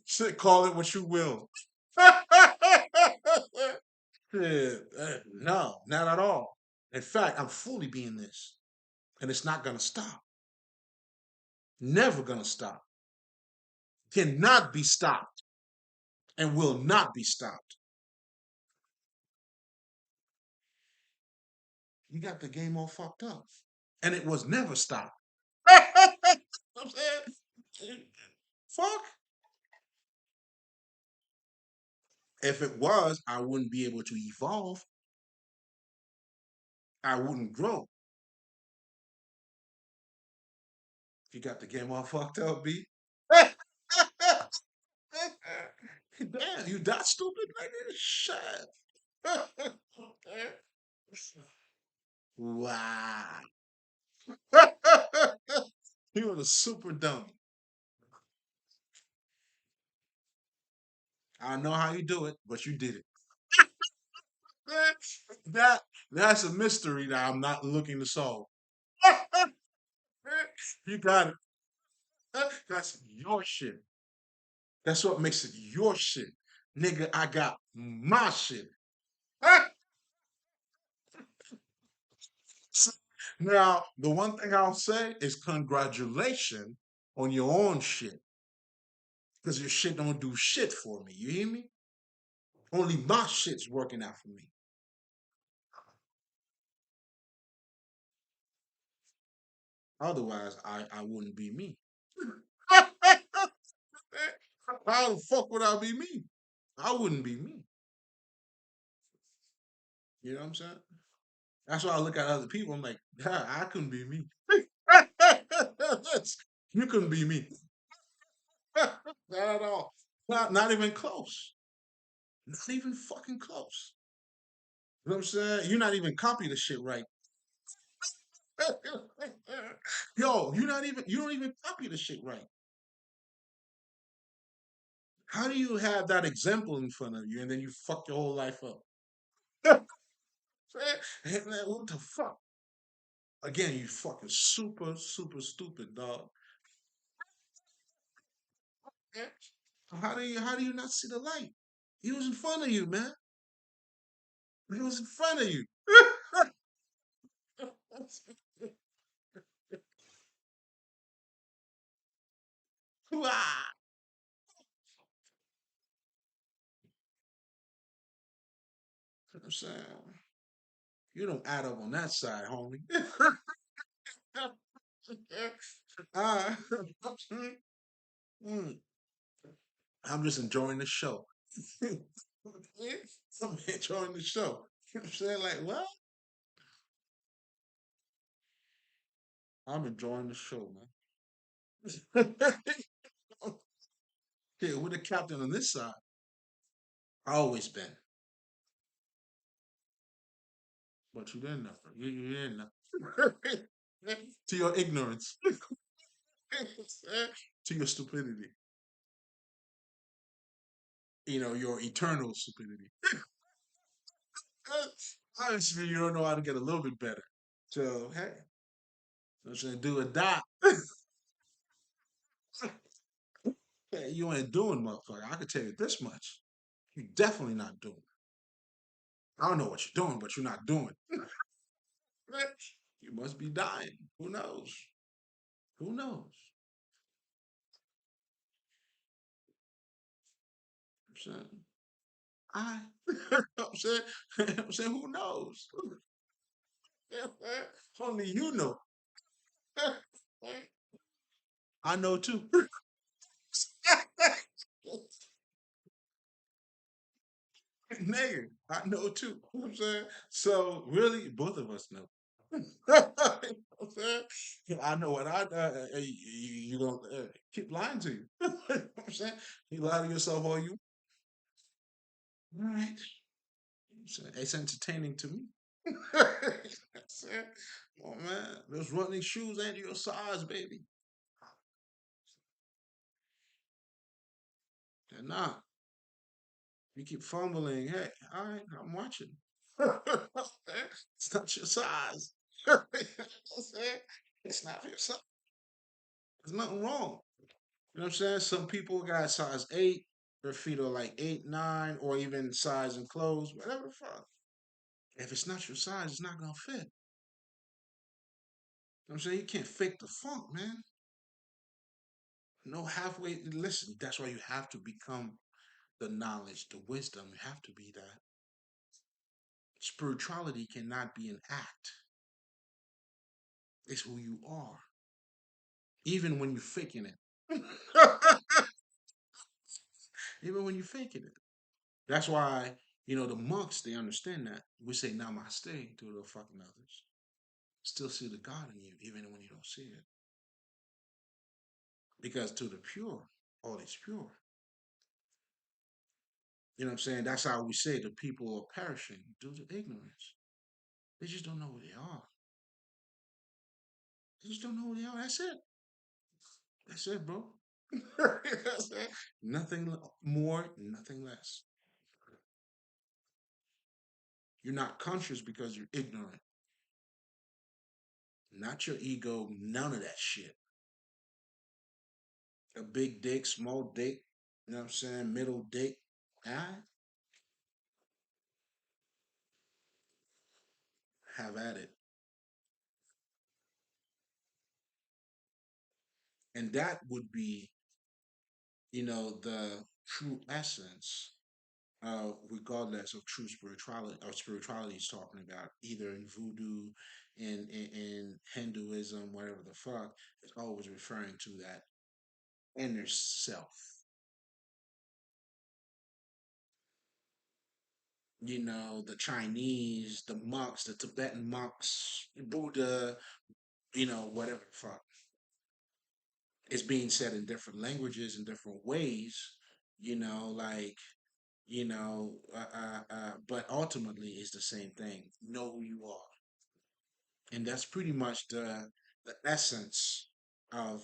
Shit, call it what you will. Shit, no, not at all. In fact, I'm fully being this, and it's not gonna stop. Never gonna stop. Cannot be stopped, and will not be stopped. You got the game all fucked up. And it was never stopped. I'm saying, fuck. If it was, I wouldn't be able to evolve. I wouldn't grow. You got the game all fucked up, B. Damn, you that stupid, nigga? Shut. Wow. You were a super dummy. I know how you do it, but you did it. That that's a mystery that I'm not looking to solve. You got it. That's your shit. That's what makes it your shit. Nigga, I got my shit. Now, the one thing I'll say is congratulations on your own shit. Because your shit don't do shit for me. You hear me? Only my shit's working out for me. Otherwise, I wouldn't be me. How the fuck would I be me? I wouldn't be me. You know what I'm saying? That's why I look at other people. I'm like, "Yeah, I couldn't be me. You couldn't be me. Not at all. Not even close. Not even fucking close. You know what I'm saying? You're not even copy the shit right. Yo, you don't even copy the shit right. How do you have that example in front of you and then you fuck your whole life up? Hey, man, what the fuck? Again, you fucking super, super stupid, dog. How do you not see the light? He was in front of you, man. He was in front of you. Ah, I'm saying you don't add up on that side, homie. Ah, mm, I'm just enjoying the show. I'm enjoying the show. You know what I'm saying? Like, what? I'm enjoying the show, man. Yeah, we're the captain on this side. Always been. But you didn't know. You didn't know. To your ignorance. To your stupidity. Your eternal stupidity. Obviously, you don't know how to get a little bit better. So, hey, I'm saying do or die. Hey, you ain't doing, motherfucker. I can tell you this much. You definitely not doing. I don't know what you're doing, but you're not doing. You must be dying. Who knows? Who knows? I'm saying, I, I'm saying, I'm saying, who knows? Only you know. I know too. Nigga, I know too. You know what I'm saying? So really, both of us know. You know what I'm saying? I know what you gonna keep lying to you. You know what I'm saying? You lie to yourself all you. All right. So it's entertaining to me. That's it. Oh man, those running shoes ain't your size, baby. They're not. You keep fumbling. Hey, all right, I'm watching. It's not your size. It's not your size. There's nothing wrong. You know what I'm saying? Some people got size 8. Their feet are like 8, 9, or even size in clothes, whatever the fuck. If it's not your size, it's not gonna fit. You know what I'm saying? You can't fake the funk, man. No halfway. Listen, that's why you have to become the knowledge, the wisdom. You have to be that. Spirituality cannot be an act. It's who you are, even when you're faking it. Even when you're faking it. That's why, the monks, they understand that. We say namaste to the fucking others. Still see the God in you, even when you don't see it. Because to the pure, all is pure. You know what I'm saying? That's how we say the people are perishing due to ignorance. They just don't know who they are. They just don't know who they are. That's it. That's it, bro. That's it. Nothing more, nothing less. You're not conscious because you're ignorant. Not your ego, none of that shit. A big dick, small dick, you know what I'm saying? Middle dick. I have at it. And that would be, the true essence, regardless of true spirituality or spirituality is talking about, either in voodoo, in Hinduism, whatever the fuck, it's always referring to that inner self. The Chinese, the monks, the Tibetan monks, Buddha, whatever the fuck. It's being said in different languages in different ways, like, but ultimately it's the same thing. Know who you are. And that's pretty much the essence of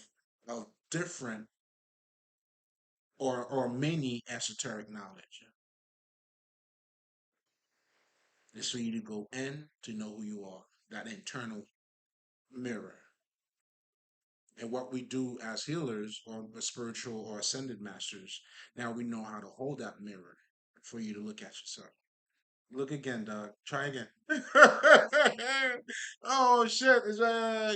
different or many esoteric knowledge. It's for you to go in to know who you are, that internal mirror. And what we do as healers or spiritual or ascended masters, now we know how to hold that mirror for you to look at yourself. Look again, dog. Try again. Oh shit!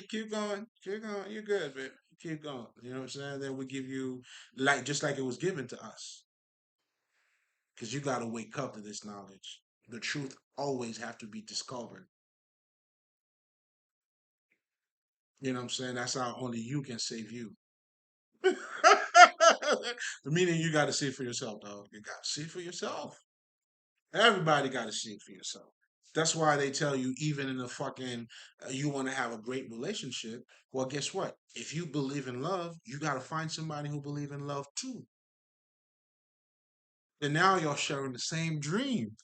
Keep going. Keep going. You're good, baby. Keep going. You know what I'm saying? Then we give you like just like it was given to us, because you got to wake up to this knowledge. The truth always have to be discovered. You know what I'm saying? That's how only you can save you. Meaning you got to see it for yourself, dog. You got to see it for yourself. Everybody got to see it for yourself. That's why they tell you, even in the fucking, you want to have a great relationship. Well, guess what? If you believe in love, you got to find somebody who believe in love too. And now y'all sharing the same dream.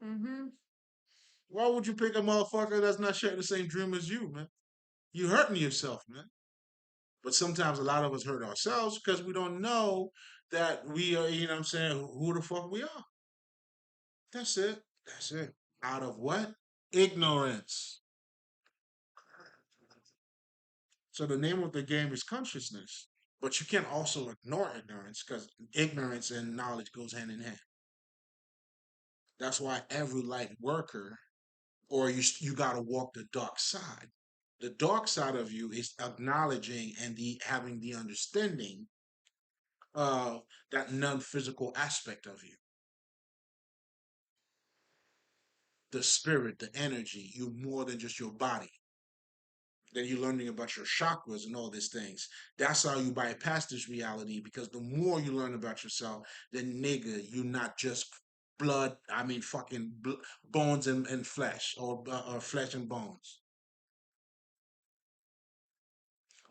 Hmm. Why would you pick a motherfucker that's not sharing the same dream as you, man? You hurting yourself, man. But sometimes a lot of us hurt ourselves because we don't know that we are, you know what I'm saying, who the fuck we are. That's it. That's it. Out of what? Ignorance. So the name of the game is consciousness. But you can also ignore ignorance because ignorance and knowledge goes hand in hand. That's why every light worker, or you got to walk the dark side. The dark side of you is acknowledging and the having the understanding of that non-physical aspect of you, the spirit, the energy. You're more than just your body. Then you're learning about your chakras and all these things. That's how you bypass this reality, because the more you learn about yourself, then nigga, you're not just blood, I mean fucking bones and flesh, or flesh and bones.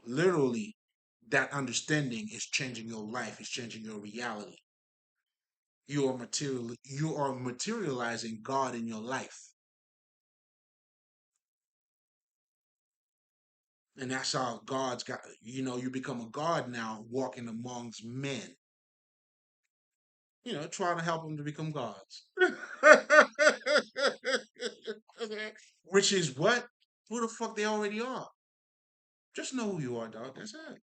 Literally, that understanding is changing your life, is changing your reality. You are materializing God in your life. And that's how God's got, you become a God now walking amongst men. Trying to help them to become gods. Which is what? Who the fuck they already are. Just know who you are, dog. That's it.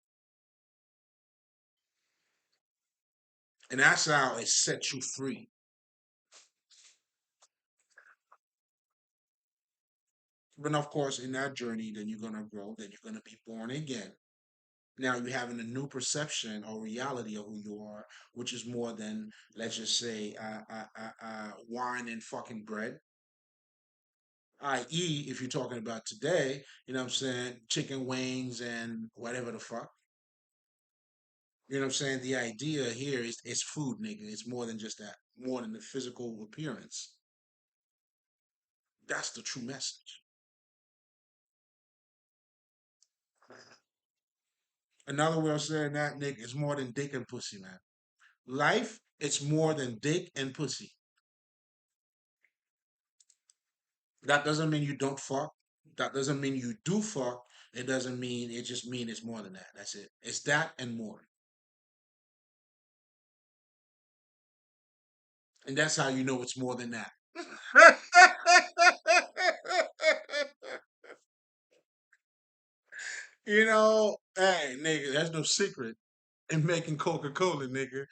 And that's how it sets you free. But of course, in that journey, then you're gonna grow, then you're gonna be born again. Now you're having a new perception or reality of who you are, which is more than, let's just say, wine and fucking bread. I.e., if you're talking about today, you know what I'm saying, chicken wings and whatever the fuck. You know what I'm saying? The idea here is it's food, nigga. It's more than just that, more than the physical appearance. That's the true message. Another way of saying that, Nick, is more than dick and pussy, man. Life, it's more than dick and pussy. That doesn't mean you don't fuck. That doesn't mean you do fuck. It doesn't mean, it just means it's more than that. That's it. It's that and more. And that's how you know it's more than that. You know, hey, nigga, that's no secret in making Coca Cola, nigga.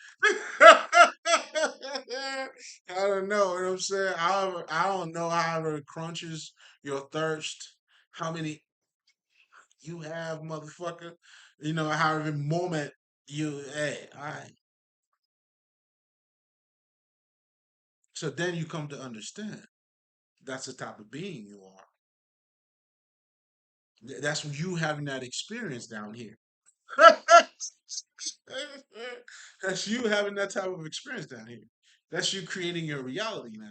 I don't know. You know what I'm saying? I don't know however it crunches your thirst, how many you have, motherfucker. You know, however moment you, hey, all right. So then you come to understand that's the type of being you are. That's you having that experience down here. That's you having that type of experience down here. That's you creating your reality now.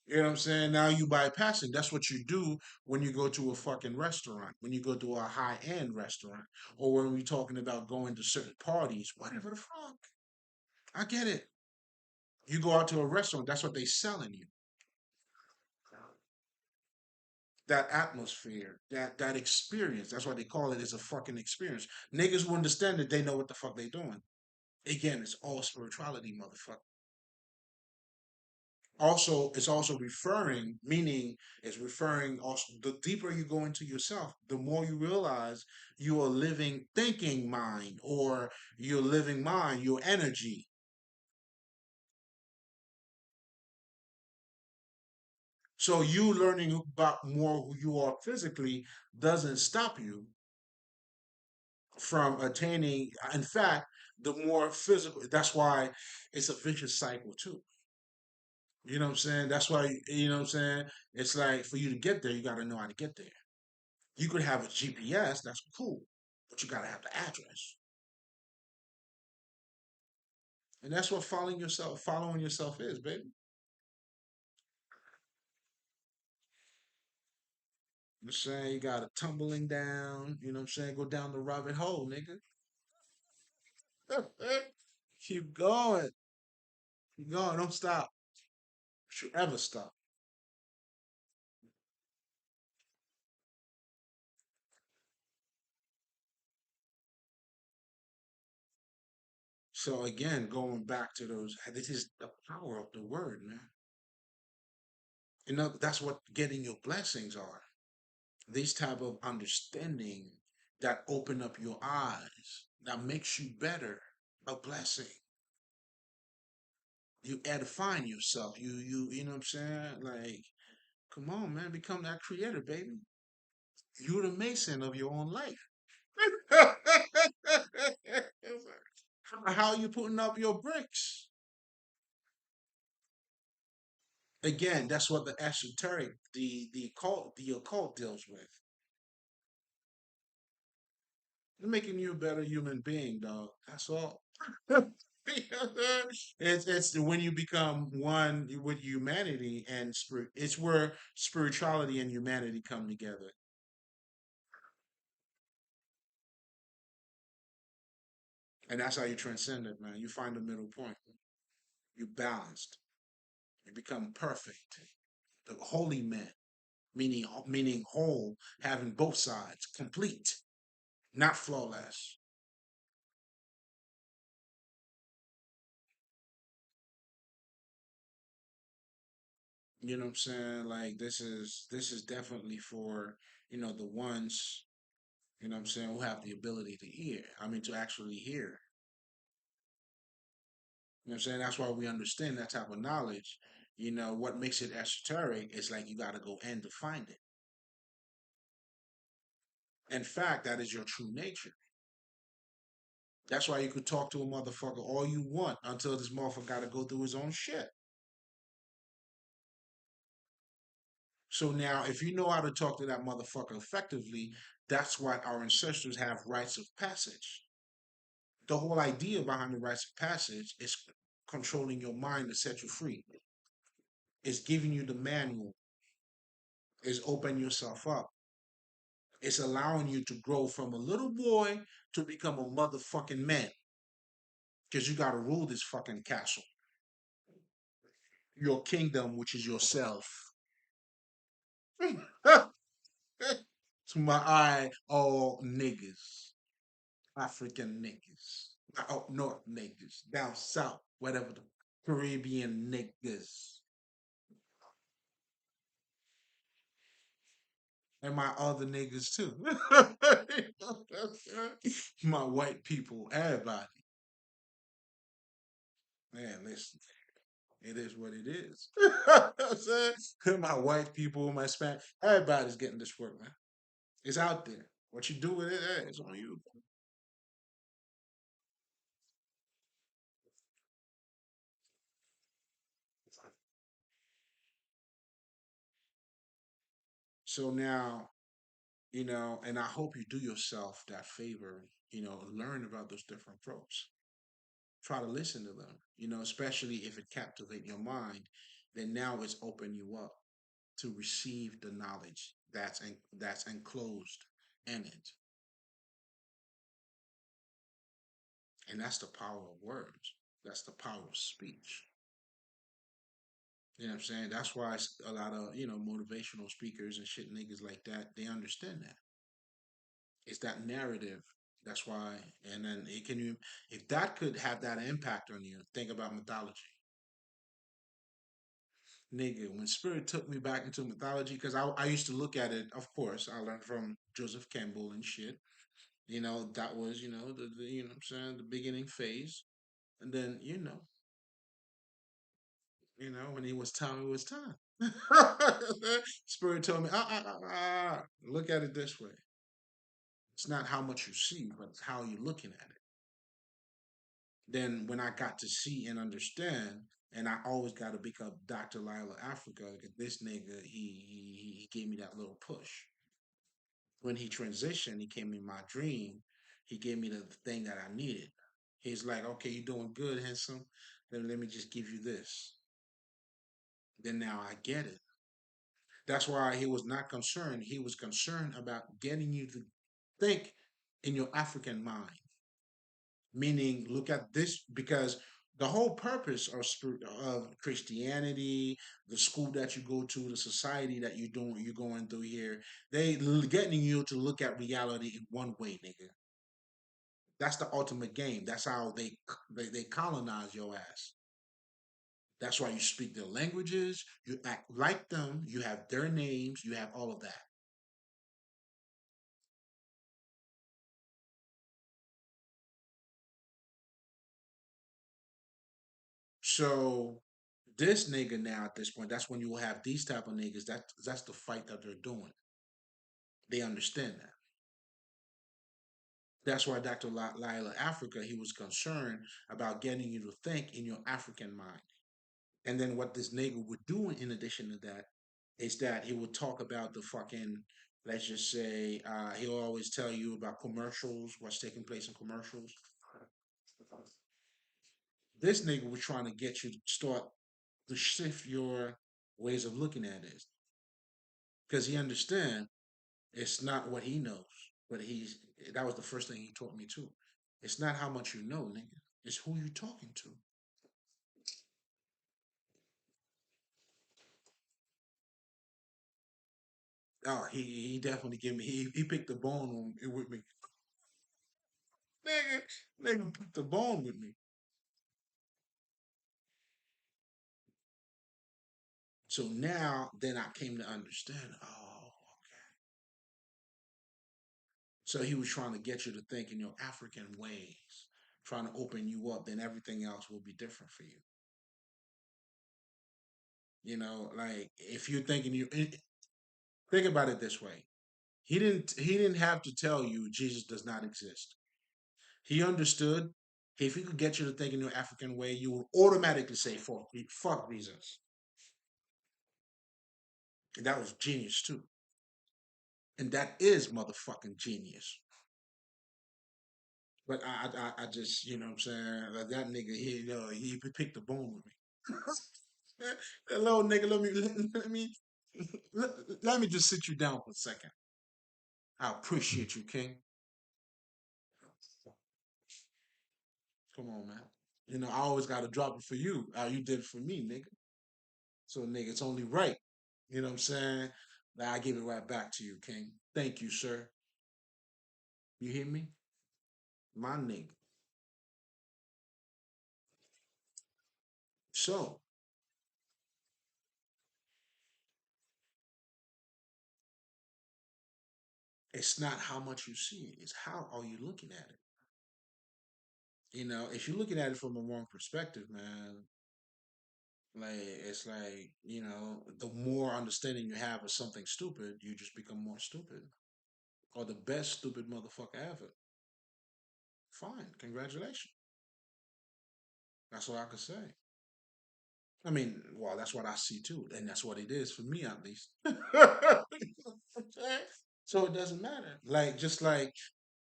You know what I'm saying? Now you bypassing. That's what you do when you go to a fucking restaurant, when you go to a high end restaurant, or when we're talking about going to certain parties, whatever the fuck. I get it. You go out to a restaurant, that's what they selling you. That atmosphere, that experience. That's why they call it is a fucking experience. Niggas who understand it, they know what the fuck they doing. Again, it's all spirituality, motherfucker. Also, it's also referring, meaning it's referring also the deeper you go into yourself, the more you realize you are living thinking mind or your living mind, your energy. So you learning about more who you are physically doesn't stop you from attaining. In fact, the more physical, that's why it's a vicious cycle too. You know what I'm saying? That's why, you know what I'm saying? It's like for you to get there, you got to know how to get there. You could have a GPS, that's cool, but you got to have the address. And that's what following yourself is, baby. You know what I'm saying? You got to tumbling down, you know what I'm saying? Go down the rabbit hole, nigga. Keep going. Keep going. Don't stop. Don't you ever stop. So again, going back to those, this is the power of the word, man. You know, that's what getting your blessings are. These type of understanding that open up your eyes, that makes you better, a blessing. You edifying yourself. You know what I'm saying? Like, come on, man, become that creator, baby. You're the mason of your own life. How are you putting up your bricks? Again, that's what the esoteric, the occult deals with. They're making you a better human being, dog. That's all. It's when you become one with humanity and spirit. It's where spirituality and humanity come together, and that's how you transcend it, man. You find the middle point. You balanced. You become perfect. The holy man, meaning whole, having both sides, complete, not flawless. You know what I'm saying? Like this is definitely for the ones what I'm saying, who have the ability to hear. I mean, to actually hear. You know what I'm saying? That's why we understand that type of knowledge. What makes it esoteric is like you got to go in to find it. In fact, that is your true nature. That's why you could talk to a motherfucker all you want until this motherfucker got to go through his own shit. So now, if you know how to talk to that motherfucker effectively, that's why our ancestors have rites of passage. The whole idea behind the rites of passage is controlling your mind to set you free. It's giving you the manual. It's opening yourself up. It's allowing you to grow from a little boy to become a motherfucking man. Because you got to rule this fucking castle, your kingdom, which is yourself. To my eye, all niggas, African niggas, up north niggas, down south, whatever the Caribbean niggas, and my other niggas too. My white people, everybody. Man, listen, it is what it is. I'm saying? My white people, my Spanish, everybody's getting this work, man. It's out there. What you do with it, hey, it's on you. So now, and I hope you do yourself that favor, learn about those different folks. Try to listen to them, especially if it captivates your mind, then now it's open you up to receive the knowledge that's enclosed in it. And that's the power of words. That's the power of speech. You know what I'm saying? That's why a lot of, motivational speakers and shit niggas like that, they understand that. It's that narrative. That's why, and then it can you, if that could have that impact on you, think about mythology, nigga. When spirit took me back into mythology, because I used to look at it. Of course, I learned from Joseph Campbell and shit. That was the what I'm saying, the beginning phase, and then when it was time, it was time. Spirit told me, look at it this way. It's not how much you see, but it's how you're looking at it. Then when I got to see and understand, and I always got to become Dr. Lila Africa, because this nigga, he gave me that little push. When he transitioned, he came in my dream. He gave me the thing that I needed. He's like, okay, you're doing good, handsome. Then let me just give you this. Then now I get it. That's why he was not concerned. He was concerned about getting you to think in your African mind. Meaning, look at this because the whole purpose of Christianity, the school that you go to, the society that you're going through here, getting you to look at reality in one way, nigga. That's the ultimate game. That's how they colonize your ass. That's why you speak their languages, you act like them, you have their names, you have all of that. So this nigga now at this point, that's when you will have these type of niggas. That's the fight that they're doing. They understand that. That's why Dr. Lila Africa, he was concerned about getting you to think in your African mind. And then what this nigga would do in addition to that is that he would talk about the fucking, let's just say, he'll always tell you about commercials, what's taking place in commercials. This nigga was trying to get you to start to shift your ways of looking at it. Because he understand it's not what he knows, but that was the first thing he taught me too. It's not how much you know, nigga. It's who you talking to. Oh, he definitely gave me he picked the bone with me. Nigga, nigga picked the bone with me. So now then I came to understand, oh, so he was trying to get you to think in your African ways, trying to open you up, then everything else will be different for you. Like if you're thinking think about it this way. He didn't have to tell you Jesus does not exist. He understood if he could get you to think in your African way, you will automatically say fuck reasons. And that was genius too. And that is motherfucking genius. But I just, you know what I'm saying? Like that nigga, he picked the bone with me. Hello, nigga, let, let me just sit you down for a second. I appreciate you, King. Come on, man. You know, I always got to drop it for you. How you did it for me, nigga. So, nigga, it's only right. You know what I'm saying? That I give it right back to you, King. Thank you, sir. You hear me? My nigga. So, it's not how much you see, it's how are you looking at it. You know, if you're looking at it from the wrong perspective, man, like it's like, you know, the more understanding you have of something stupid, you just become more stupid. Or the best stupid motherfucker ever. Fine, congratulations. That's what I could say. I mean, well, that's what I see too, and that's what it is for me at least. So it doesn't matter. Like just like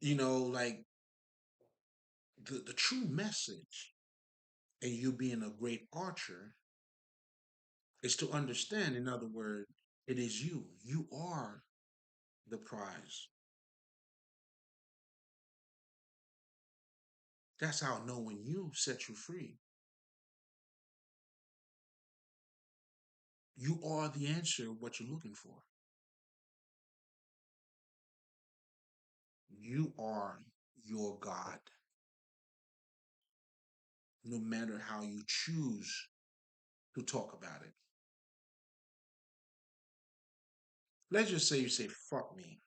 you know, like the true message, and you being a great archer is to understand. In other words, it is you. You are the prize. That's how knowing you set you free. You are the answer of what you're looking for. You are your God, no matter how you choose to talk about it. Let's just say you say, fuck me.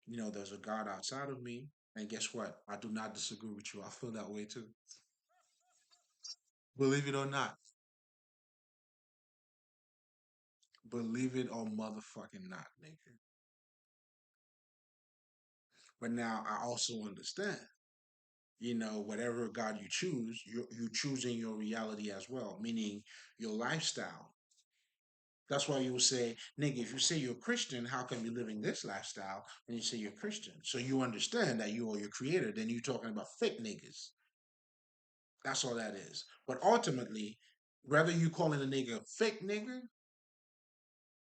You know, there's a God outside of me. And guess what? I do not disagree with you. I feel that way too. Believe it or not. Believe it or motherfucking not, nigga. But now I also understand, you know, whatever God you choose, you choosing your reality as well, meaning your lifestyle. That's why you will say, nigga, if you say you're Christian, how come you're living this lifestyle when you say you're Christian? So you understand that you are your creator. Then you're talking about fake niggas. That's all that is. But ultimately, whether you calling a nigga a fake nigga,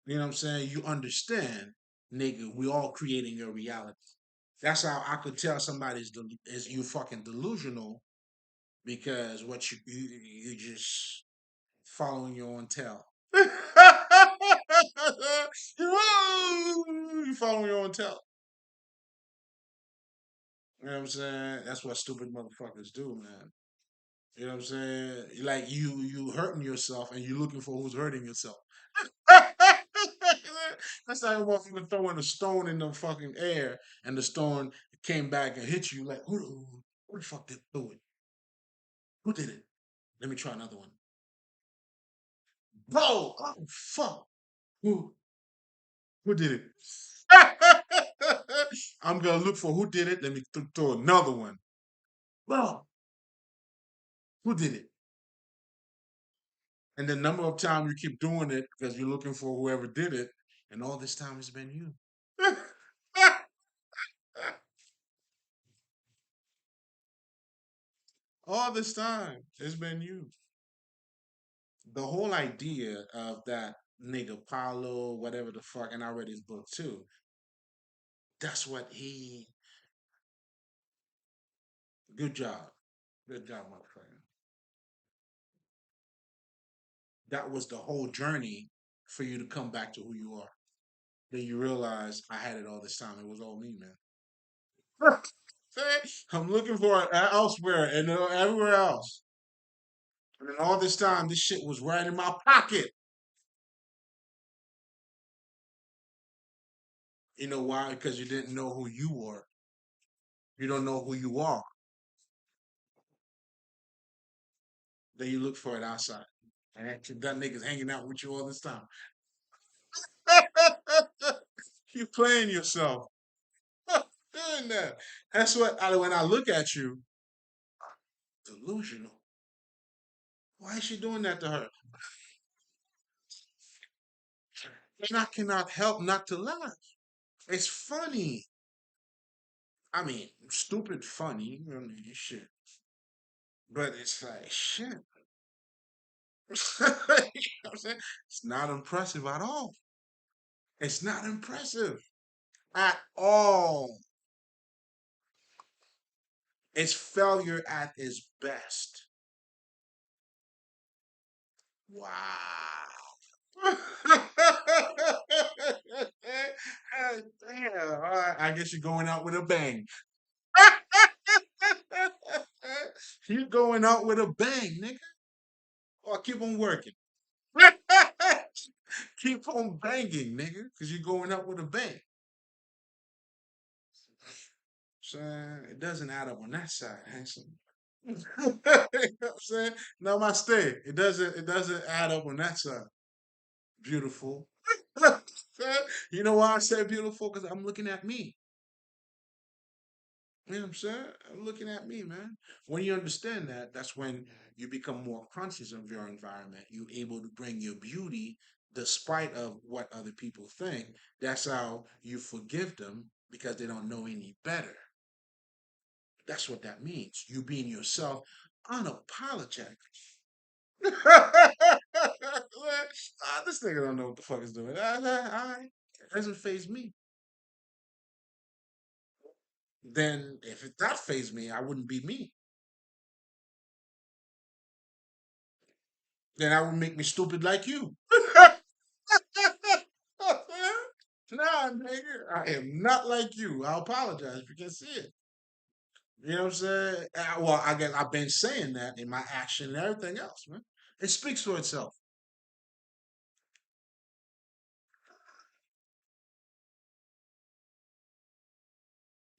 you know what I'm saying? You understand, nigga, we all creating your reality. That's how I could tell somebody's is you fucking delusional because what you just following your own tail. You following your own tail. You know what I'm saying? That's what stupid motherfuckers do, man. You know what I'm saying? Like you hurting yourself and you looking for who's hurting yourself. That's like a motherfucker throwing a stone in the fucking air and the stone came back and hit you. Like, who the fuck did do it? Who did it? Let me try another one. Bro, oh fuck. Who who did it? I'm gonna look for who did it. Let me throw another one. Bro, who did it? And the number of times you keep doing it because you're looking for whoever did it, and all this time it's been you. All this time it's been you. The whole idea of that nigga Paulo, whatever the fuck, and I read his book too. That's what he. Good job, good job, my friend. That was the whole journey for you to come back to who you are. Then you realize I had it all this time. It was all me, man. I'm looking for it elsewhere and everywhere else. And then all this time, this shit was right in my pocket. You know why? Because you didn't know who you were. You don't know who you are. Then you look for it outside. And that nigga's hanging out with you all this time. You playing yourself. doing that? That's what when I look at you, delusional. Why is she doing that to her? And I cannot help not to laugh. It's funny. I mean, stupid funny. I mean, shit. But it's like shit. You know what I'm saying? It's not impressive at all. It's not impressive at all. It's failure at its best. Wow. Damn. All right. I guess you're going out with a bang. You're going out with a bang, nigga. Or keep on working. Keep on banging, nigga, because you're going out with a bang. So it doesn't add up on that side, handsome. You know what I'm saying? Namaste. It doesn't add up on that side. Beautiful. You know why I said beautiful? Because I'm looking at me. You know what I'm saying? I'm looking at me, man. When you understand that, that's when you become more conscious of your environment. You're able to bring your beauty despite of what other people think. That's how you forgive them because they don't know any better. That's what that means. You being yourself unapologetic. This nigga don't know what the fuck is doing. It doesn't phase me. Then if it that phase me, I wouldn't be me. Then I would make me stupid like you. Nah, nigga, I am not like you. I apologize if you can see it. You know what I'm saying? Well, I guess I've been saying that in my action and everything else, man. It speaks for itself.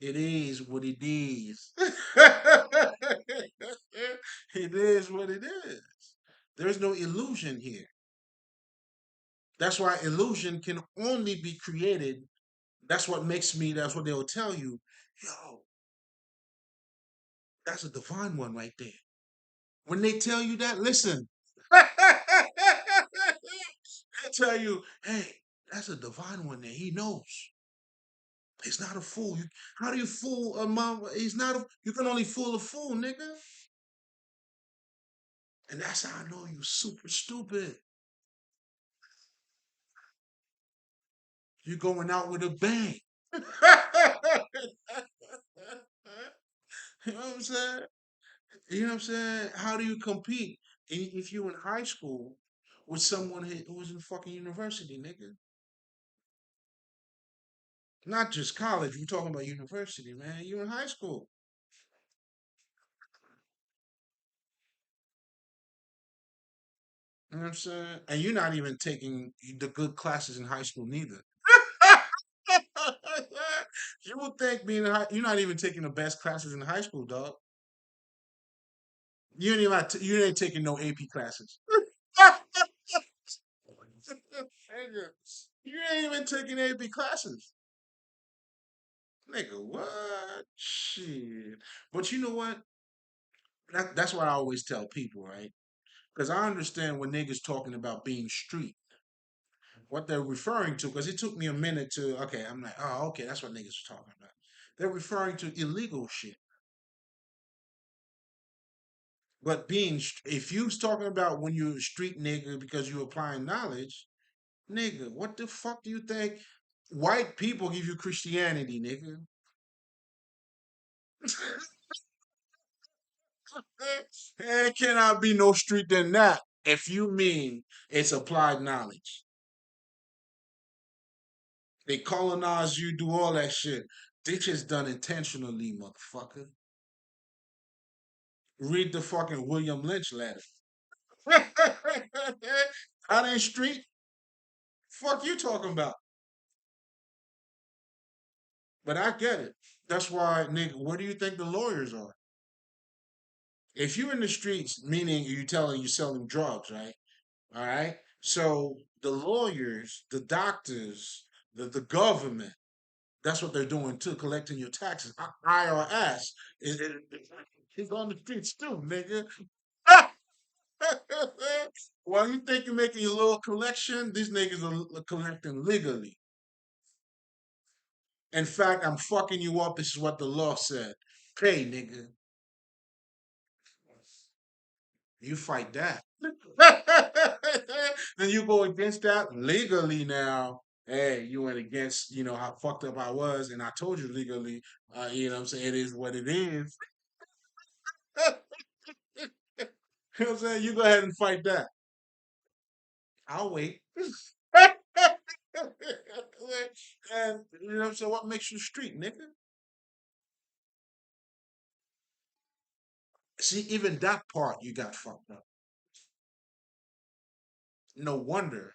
It is what it is. It is what it is. There's no illusion here. That's why illusion can only be created. That's what they'll tell you. Yo, that's a divine one right there. When they tell you that, listen. They tell you, hey, that's a divine one there. He knows. He's not a fool. How do you fool a mom? He's not a, you can only fool a fool, nigga. And that's how I know you super stupid. You're going out with a bang. You know what I'm saying? You know what I'm saying? How do you compete if you're in high school with someone who's in fucking university, nigga? Not just college. We're talking about university, man. You're in high school. You know what I'm saying? And you're not even taking the good classes in high school, neither. You would think you're not even taking the best classes in high school, dog. You ain't taking no AP classes. Nigga, you ain't even taking AP classes. Nigga, what? Shit. But you know what? That's what I always tell people, right? Because I understand when niggas talking about being street, what they're referring to, because it took me a minute to, okay, I'm like, oh, okay, that's what niggas are talking about. They're referring to illegal shit. But if you's talking about when you're a street nigga because you applying knowledge, nigga, what the fuck do you think white people give you Christianity, nigga? It cannot be no street than that if you mean it's applied knowledge. They colonize you, do all that shit. They just done intentionally, motherfucker. Read the fucking William Lynch letter. Out in street, fuck you talking about. But I get it. That's why, nigga, where do you think the lawyers are? If you're in the streets, meaning you selling drugs, right? All right. So the lawyers, the doctors, the government. That's what they're doing too, collecting your taxes. IRS is on the streets too, nigga. While you think you're making your little collection, these niggas are collecting legally. In fact, I'm fucking you up. This is what the law said. Pay, nigga. You fight that. Then you go against that legally now. Hey, you went against, how fucked up I was, and I told you legally, you know what I'm saying? It is what it is. You know what I'm saying? You go ahead and fight that. I'll wait. And you know what I'm saying? What makes you street, nigga? See, even that part you got fucked up. No wonder.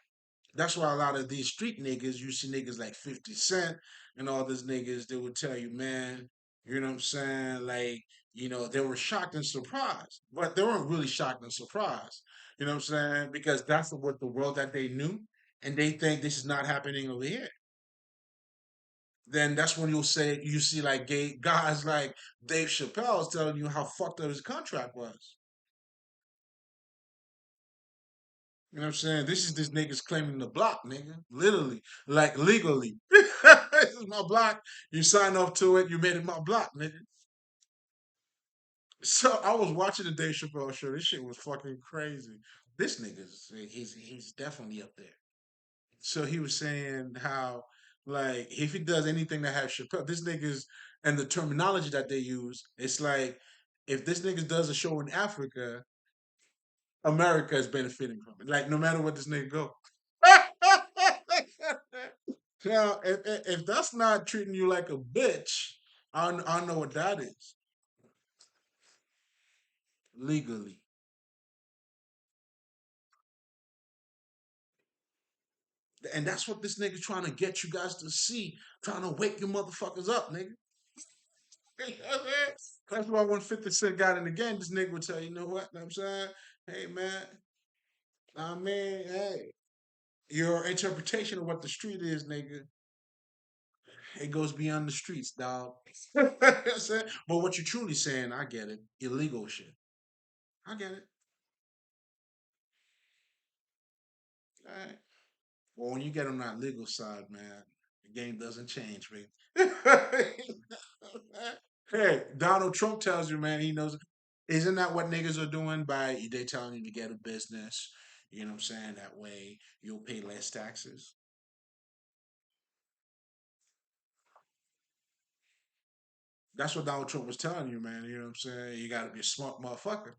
That's why a lot of these street niggas, you see niggas like 50 Cent and all these niggas, they would tell you, man, you know what I'm saying? Like, they were shocked and surprised, but they weren't really shocked and surprised. You know what I'm saying? Because that's what the world that they knew, and they think this is not happening over here. Then that's when you see like gay guys like Dave Chappelle is telling you how fucked up his contract was. You know what I'm saying? This is this niggas claiming the block, nigga. Literally. Like legally. This is my block. You sign up to it, you made it my block, nigga. So I was watching the Dave Chappelle show. This shit was fucking crazy. This nigga's he's definitely up there. So he was saying how like if he does anything that has Chappelle, this nigga's and the terminology that they use, it's like if this nigga does a show in Africa, America is benefiting from it. Like no matter what this nigga go. Now, if that's not treating you like a bitch, I don't know what that is legally. And that's what this nigga trying to get you guys to see, trying to wake you motherfuckers up, nigga. That's why when 50 Cent got in the game, this nigga would tell you, you know what? Know what I'm saying? Hey, man, I mean, hey, your interpretation of what the street is, nigga, it goes beyond the streets, dog. You know what I'm saying? But what you're truly saying, I get it. Illegal shit. I get it. All right. Well, when you get on that legal side, man, the game doesn't change, man. Hey, Donald Trump tells you, man, he knows. Isn't that what niggas are doing by they telling you to get a business? You know what I'm saying? That way you'll pay less taxes. That's what Donald Trump was telling you, man. You know what I'm saying? You got to be a smart motherfucker.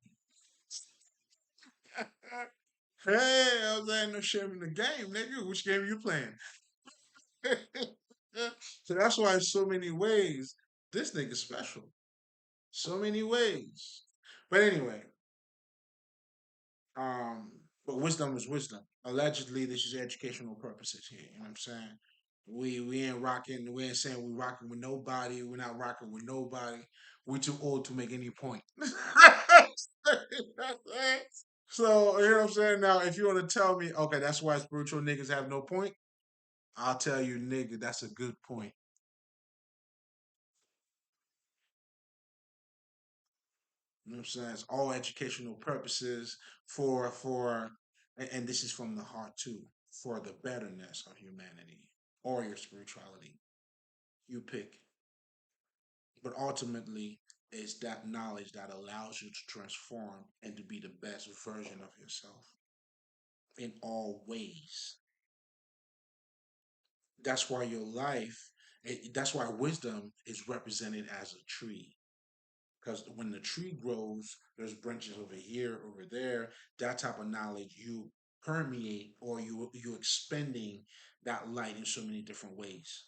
Hey, I was saying no shame in the game, nigga. Which game you playing? So that's why in so many ways, this nigga special. So many ways. But anyway, um, but wisdom is wisdom. Allegedly, this is educational purposes here. You know what I'm saying? We ain't rocking. We ain't saying we rocking with nobody. We're not rocking with nobody. We too old to make any point. So you know what I'm saying? Now, if you want to tell me, okay, that's why spiritual niggas have no point, I'll tell you, nigga, that's a good point. You know what I'm saying? It's all educational purposes and this is from the heart too, for the betterness of humanity or your spirituality. You pick. But ultimately, it's that knowledge that allows you to transform and to be the best version of yourself in all ways. That's why your life, that's why wisdom is represented as a tree. Because when the tree grows, there's branches over here, over there. That type of knowledge you permeate or you expending that light in so many different ways.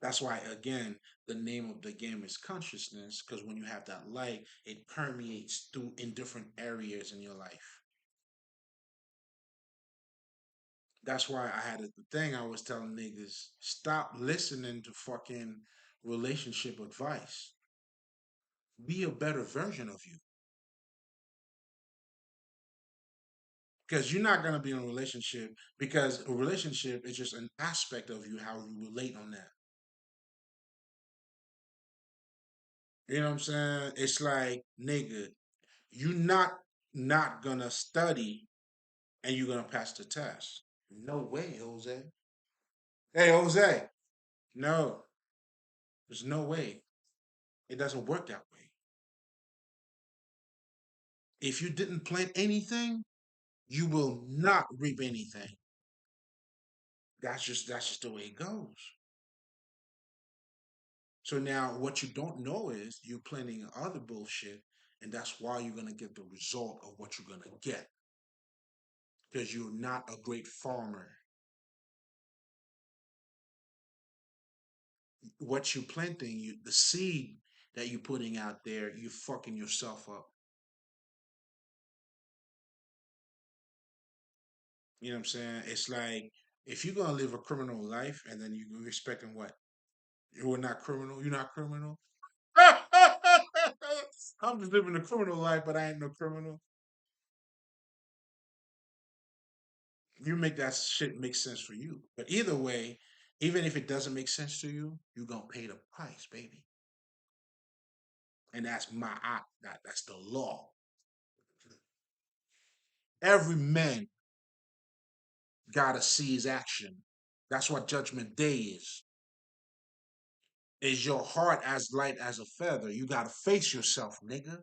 That's why again the name of the game is consciousness because when you have that light, it permeates through in different areas in your life. That's why I had the thing I was telling niggas stop listening to fucking relationship advice. Be a better version of you. because you're not gonna be in a relationship because a relationship is just an aspect of you how you relate on that. You know what I'm saying? It's like, nigga, you not gonna study and you're gonna pass the test. No way, Jose. Hey, Jose. No, there's no way. It doesn't work that way. If you didn't plant anything, you will not reap anything. That's just the way it goes. So now what you don't know is you're planting other bullshit, and that's why you're gonna get the result of what you're gonna get. Because you're not a great farmer. What you're planting, the seed that you're putting out there, you're fucking yourself up. You know what I'm saying? It's like if you're gonna live a criminal life and then you're expecting what? You're not criminal, you're not criminal. I'm just living a criminal life, but I ain't no criminal. You make that shit make sense for you. But either way, even if it doesn't make sense to you, you're gonna pay the price, baby. And that's that's the law. Every man gotta see his action. That's what judgment day is. Is your heart as light as a feather? You gotta face yourself, nigga.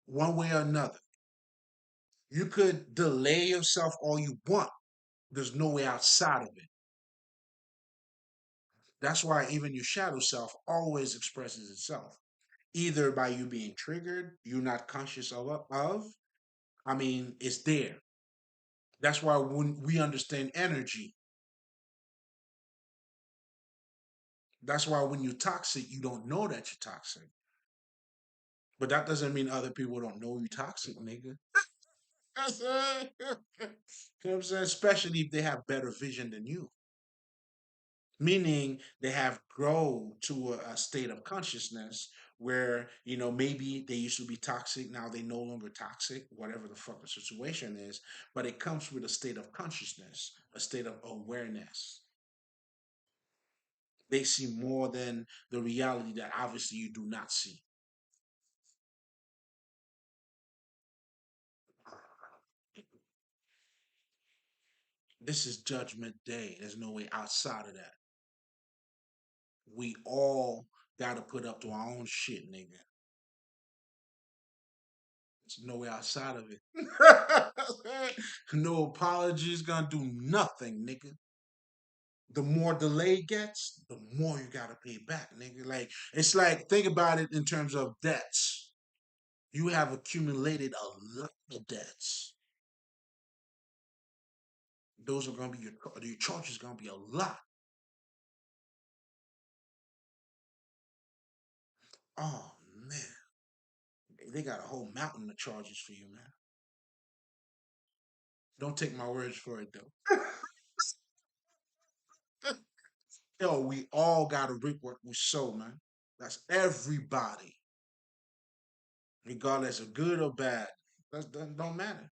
One way or another. You could delay yourself all you want. There's no way outside of it. That's why even your shadow self always expresses itself. Either by you being triggered, you're not conscious of. I mean, it's there. That's why when we understand energy, that's why when you're toxic, you don't know that you're toxic. But that doesn't mean other people don't know you're toxic, nigga. You know what I'm saying? Especially if they have better vision than you. Meaning they have grown to a state of consciousness where, maybe they used to be toxic, now they no longer toxic, whatever the fuck the situation is, but it comes with a state of consciousness, a state of awareness. They see more than the reality that obviously you do not see. This is judgment day. There's no way outside of that. We all gotta put up to our own shit, nigga. There's no way outside of it. No apologies gonna do nothing, nigga. The more delay gets, the more you gotta pay back, nigga. Like it's like think about it in terms of debts. You have accumulated a lot of debts. Those are gonna be your charges. Gonna be a lot. Oh man, they got a whole mountain of charges for you, man. Don't take my words for it though. Yo, we all gotta reap what we sow, man. That's everybody, regardless of good or bad. That don't matter.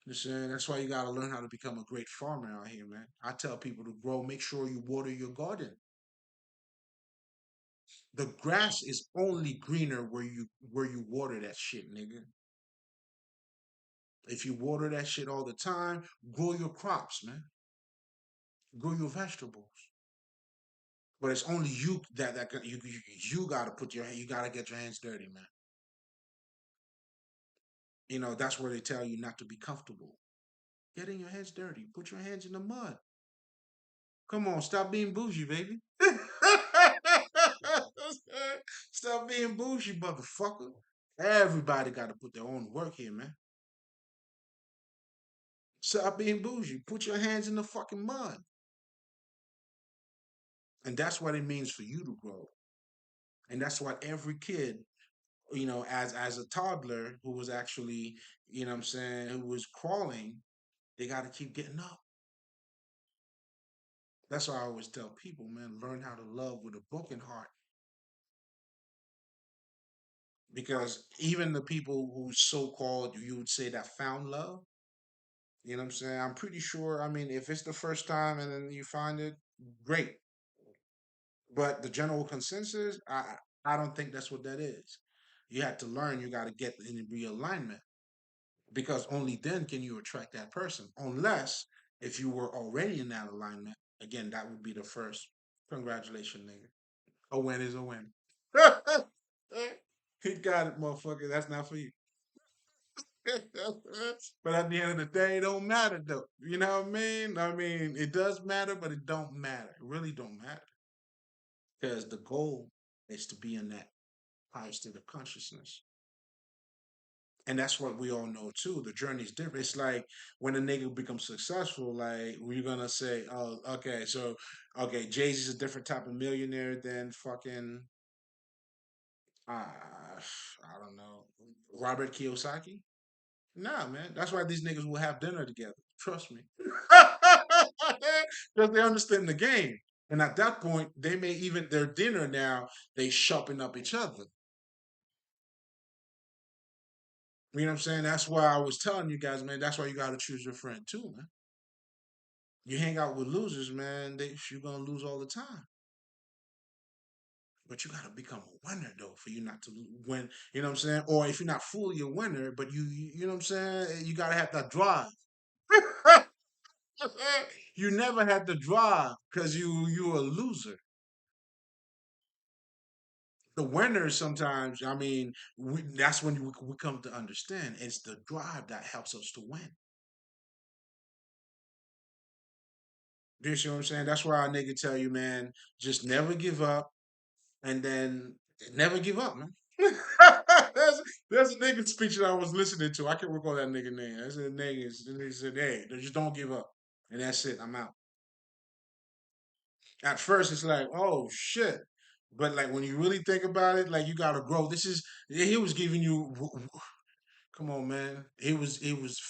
Listen, that's why you gotta learn how to become a great farmer out here, man. I tell people to grow, make sure you water your garden. The grass is only greener where you water that shit, nigga. If you water that shit all the time, grow your crops, man. Grow your vegetables. But it's only you you gotta you gotta get your hands dirty, man. That's where they tell you not to be comfortable. Getting your hands dirty. Put your hands in the mud. Come on, stop being bougie, baby. Stop being bougie, motherfucker. Everybody got to put their own work here, man. Stop being bougie. Put your hands in the fucking mud. And that's what it means for you to grow. And that's what every kid, as a toddler who was actually, what I'm saying, who was crawling, they got to keep getting up. That's why I always tell people, man, learn how to love with a broken heart. because even the people who so called you would say that found love, you know what I'm saying? I'm pretty sure. I mean, if it's the first time and then you find it, great. But the general consensus, I don't think that's what that is. You have to learn. You got to get in realignment because only then can you attract that person. Unless if you were already in that alignment, again, that would be the first. Congratulations, nigga. A win is a win. He got it, motherfucker. That's not for you. But at the end of the day, it don't matter though. You know what I mean? I mean, it does matter, but it don't matter. It really don't matter because the goal is to be in that higher state of consciousness. And that's what we all know too. The journey is different. It's like when a nigga becomes successful, like we're gonna say, oh, okay, so okay, Jay Z's a different type of millionaire than fucking I don't know, Robert Kiyosaki. Nah, man. That's why these niggas will have dinner together. Trust me. Because they understand the game. And at that point, they may even their dinner now, they sharpen up each other. You know what I'm saying? That's why I was telling you guys, man, that's why you gotta choose your friend too, man. You hang out with losers, man, you're gonna lose all the time. But you gotta become a winner though, for you not to win. You know what I'm saying? Or if you're not fully a winner, but you know what I'm saying? You gotta have that drive. You never had to drive because you're a loser. The winners sometimes, I mean, that's when we come to understand it's the drive that helps us to win. You see what I'm saying? That's why a nigga tell you, man, just never give up and then never give up, man. That's a nigga speech that I was listening to. I can't recall that nigga name. That's a nigga. He said, hey, just don't give up. And that's it. I'm out. At first it's like, oh shit. But like when you really think about it, like you gotta grow. This is he was giving you come on, man. He was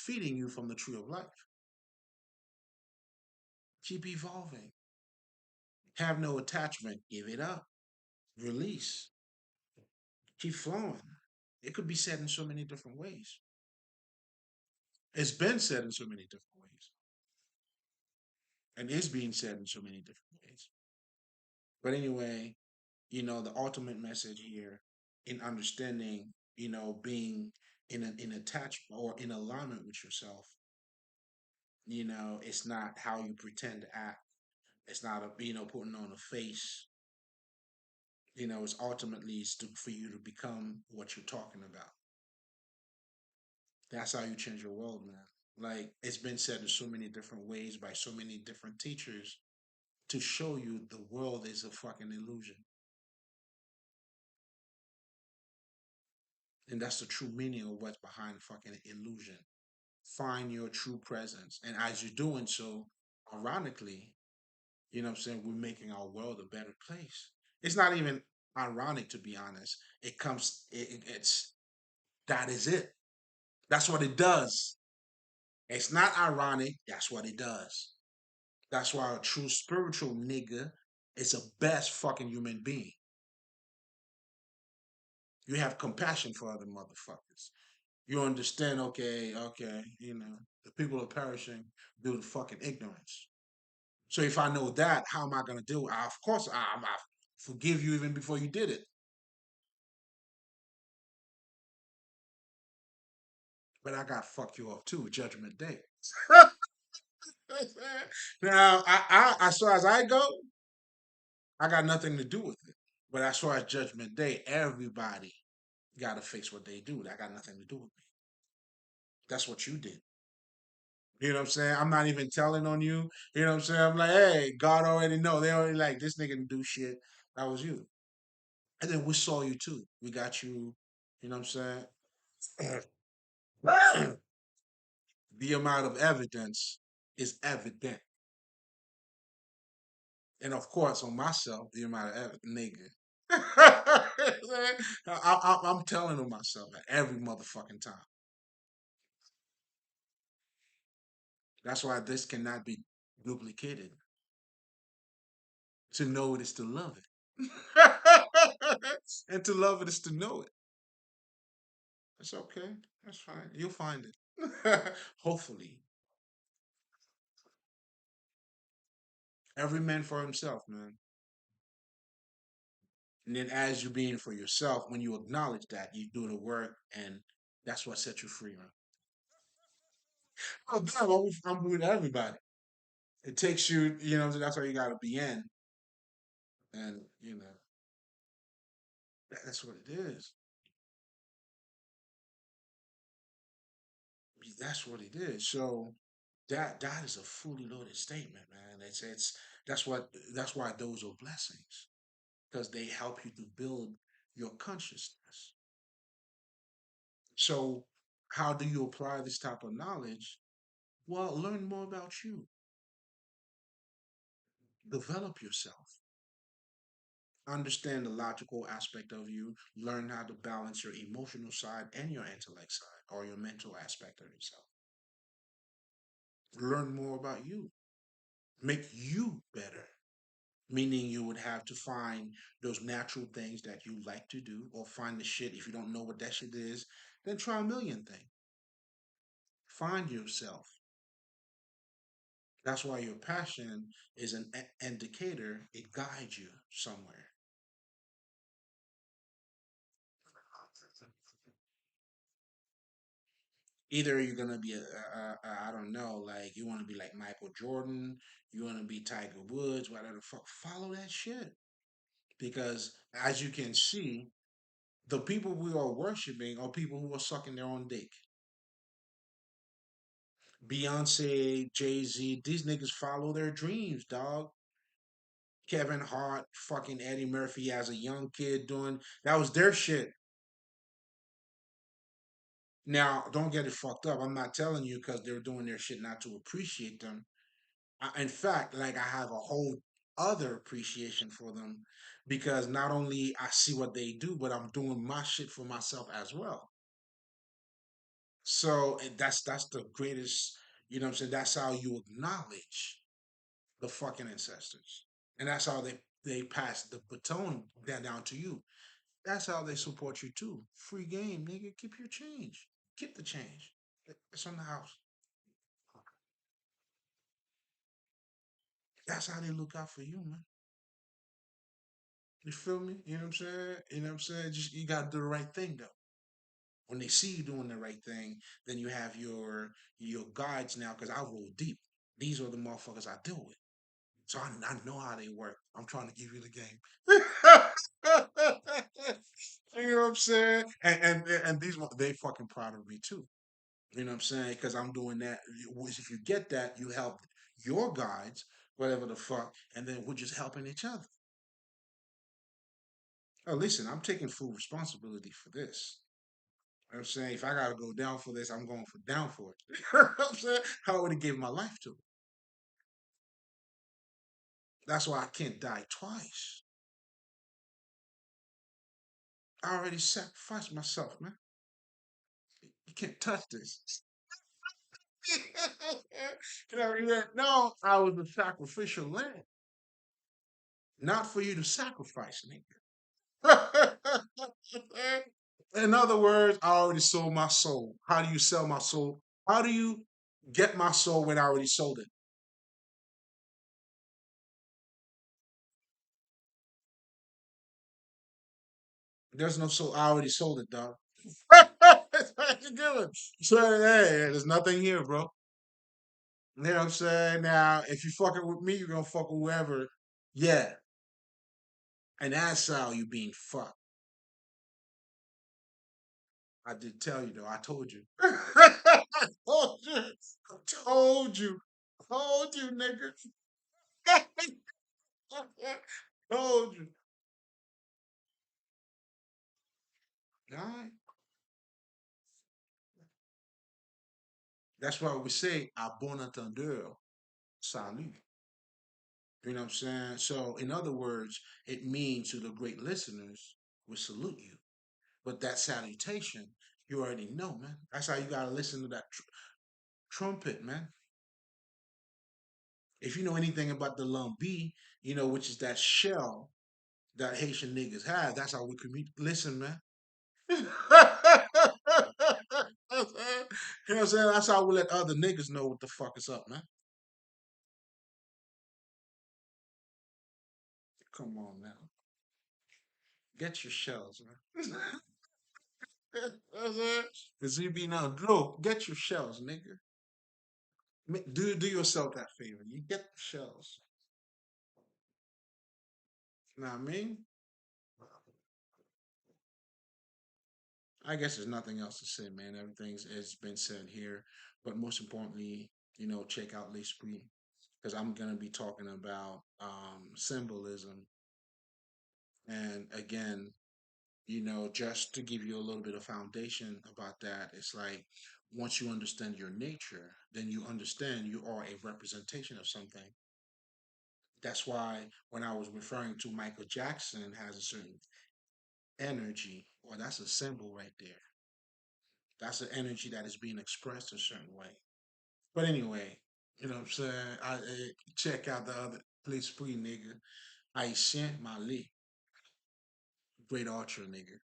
feeding you from the tree of life. Keep evolving. Have no attachment. Give it up. Release. Keep flowing. It could be said in so many different ways. It's been said in so many different ways. And is being said in so many different ways. But anyway, the ultimate message here in understanding, being in attachment or in alignment with yourself, it's not how you pretend to act. It's not putting on a face. It's ultimately for you to become what you're talking about. That's how you change your world, man. Like it's been said in so many different ways by so many different teachers to show you the world is a fucking illusion. And that's the true meaning of what's behind fucking illusion. Find your true presence. And as you're doing so, ironically, what I'm saying, we're making our world a better place. It's not even ironic to be honest. It's that is it. That's what it does. It's not ironic, that's what it does. That's why a true spiritual nigga is the best fucking human being. You have compassion for other motherfuckers. You understand, okay, the people are perishing due to fucking ignorance. So if I know that, how am I gonna do it? Of course, I forgive you even before you did it. But I got fuck you up too, Judgment Day. Now, as far as I go, I got nothing to do with it. But as far as Judgment Day, everybody got to face what they do. That got nothing to do with me. That's what you did. You know what I'm saying? I'm not even telling on you. You know what I'm saying? I'm like, hey, God already know. They already like this nigga didn't do shit. That was you. And then we saw you too. We got you. You know what I'm saying? The amount of evidence is evident. And of course, on myself, the amount of evidence, nigga. I'm telling on myself every motherfucking time. That's why this cannot be duplicated. To know it is to love it. And to love it is to know it. It's okay. That's fine. You'll find it. Hopefully. Every man for himself, man. And then as you being for yourself, when you acknowledge that, you do the work and that's what sets you free, man. Oh, damn, I'm with everybody. It takes you, that's where you got to be in. And, that's what it is. That's what it is. So that is a fully loaded statement, man. That's why those are blessings because they help you to build your consciousness. So how do you apply this type of knowledge? Well, learn more about you, develop yourself, understand the logical aspect of you, learn how to balance your emotional side and your intellect side or your mental aspect of yourself. Learn more about you, make you better. Meaning you would have to find those natural things that you like to do, or find the shit. If you don't know what that shit is, then try a million things. Find yourself. That's why your passion is an indicator, it guides you somewhere. Either you're gonna be I don't know, like you want to be like Michael Jordan, you want to be Tiger Woods, whatever the fuck. Follow that shit because as you can see, the people we are worshiping are people who are sucking their own dick. Beyonce, Jay Z, these niggas follow their dreams, dog. Kevin Hart, fucking Eddie Murphy as a young kid doing that was their shit. Now, don't get it fucked up. I'm not telling you because they're doing their shit not to appreciate them. In fact, like I have a whole other appreciation for them because not only I see what they do, but I'm doing my shit for myself as well. So that's the greatest, what I'm saying? That's how you acknowledge the fucking ancestors. And that's how they pass the baton down to you. That's how they support you too. Free game, nigga. Keep your change. Keep the change. It's on the house. That's how they look out for you, man. You feel me? You know what I'm saying? You know what I'm saying? Just you gotta do the right thing though. When they see you doing the right thing, then you have your guides now. Because I roll deep. These are the motherfuckers I deal with. So I know how they work. I'm trying to give you the game. You know what I'm saying? And these they fucking proud of me too. You know what I'm saying? Because I'm doing that. If you get that, you help your guides, whatever the fuck, and then we're just helping each other. Oh, listen, I'm taking full responsibility for this. You know what I'm saying if I gotta go down for this, I'm going for down for it. You know what I'm saying I already gave my life to it. That's why I can't die twice. I already sacrificed myself, man. You can't touch this. You know, no, I was the sacrificial lamb, not for you to sacrifice, nigga. In other words, I already sold my soul. How do you sell my soul? How do you get my soul when I already sold it? There's no soul. I already sold it, dog. That's what you doing. So hey, there's nothing here, bro. You know what I'm saying? Now, if you fucking with me, you're gonna fuck with whoever. Yeah. And that's how you being fucked. I did tell you though. I told you. I told you. I told you. Told you, nigga. Told you. All right. That's why we say a bon entendeur, salut. You know what I'm saying? So, in other words, it means to the great listeners, we salute you. But that salutation, you already know, man. That's how you gotta listen to that trumpet, man. If you know anything about the lumbi, which is that shell that Haitian niggas have, that's how we communicate. Listen, man. You know what I'm saying? That's how we let other niggas know what the fuck is up, man. Come on now. Get your shells, man. Cause you be now, look, get your shells, nigga. Do yourself that favor. You get the shells. You know what I mean? I guess there's nothing else to say, man. Everything's has been said here. But most importantly, check out L'Esprit because I'm gonna be talking about symbolism. And again, just to give you a little bit of foundation about that, it's like once you understand your nature, then you understand you are a representation of something. That's why when I was referring to Michael Jackson has a certain energy, well, that's a symbol right there. That's an energy that is being expressed a certain way. But anyway, you know what I'm saying? Check out the other place free nigga. I sent my Mali, great archer nigga.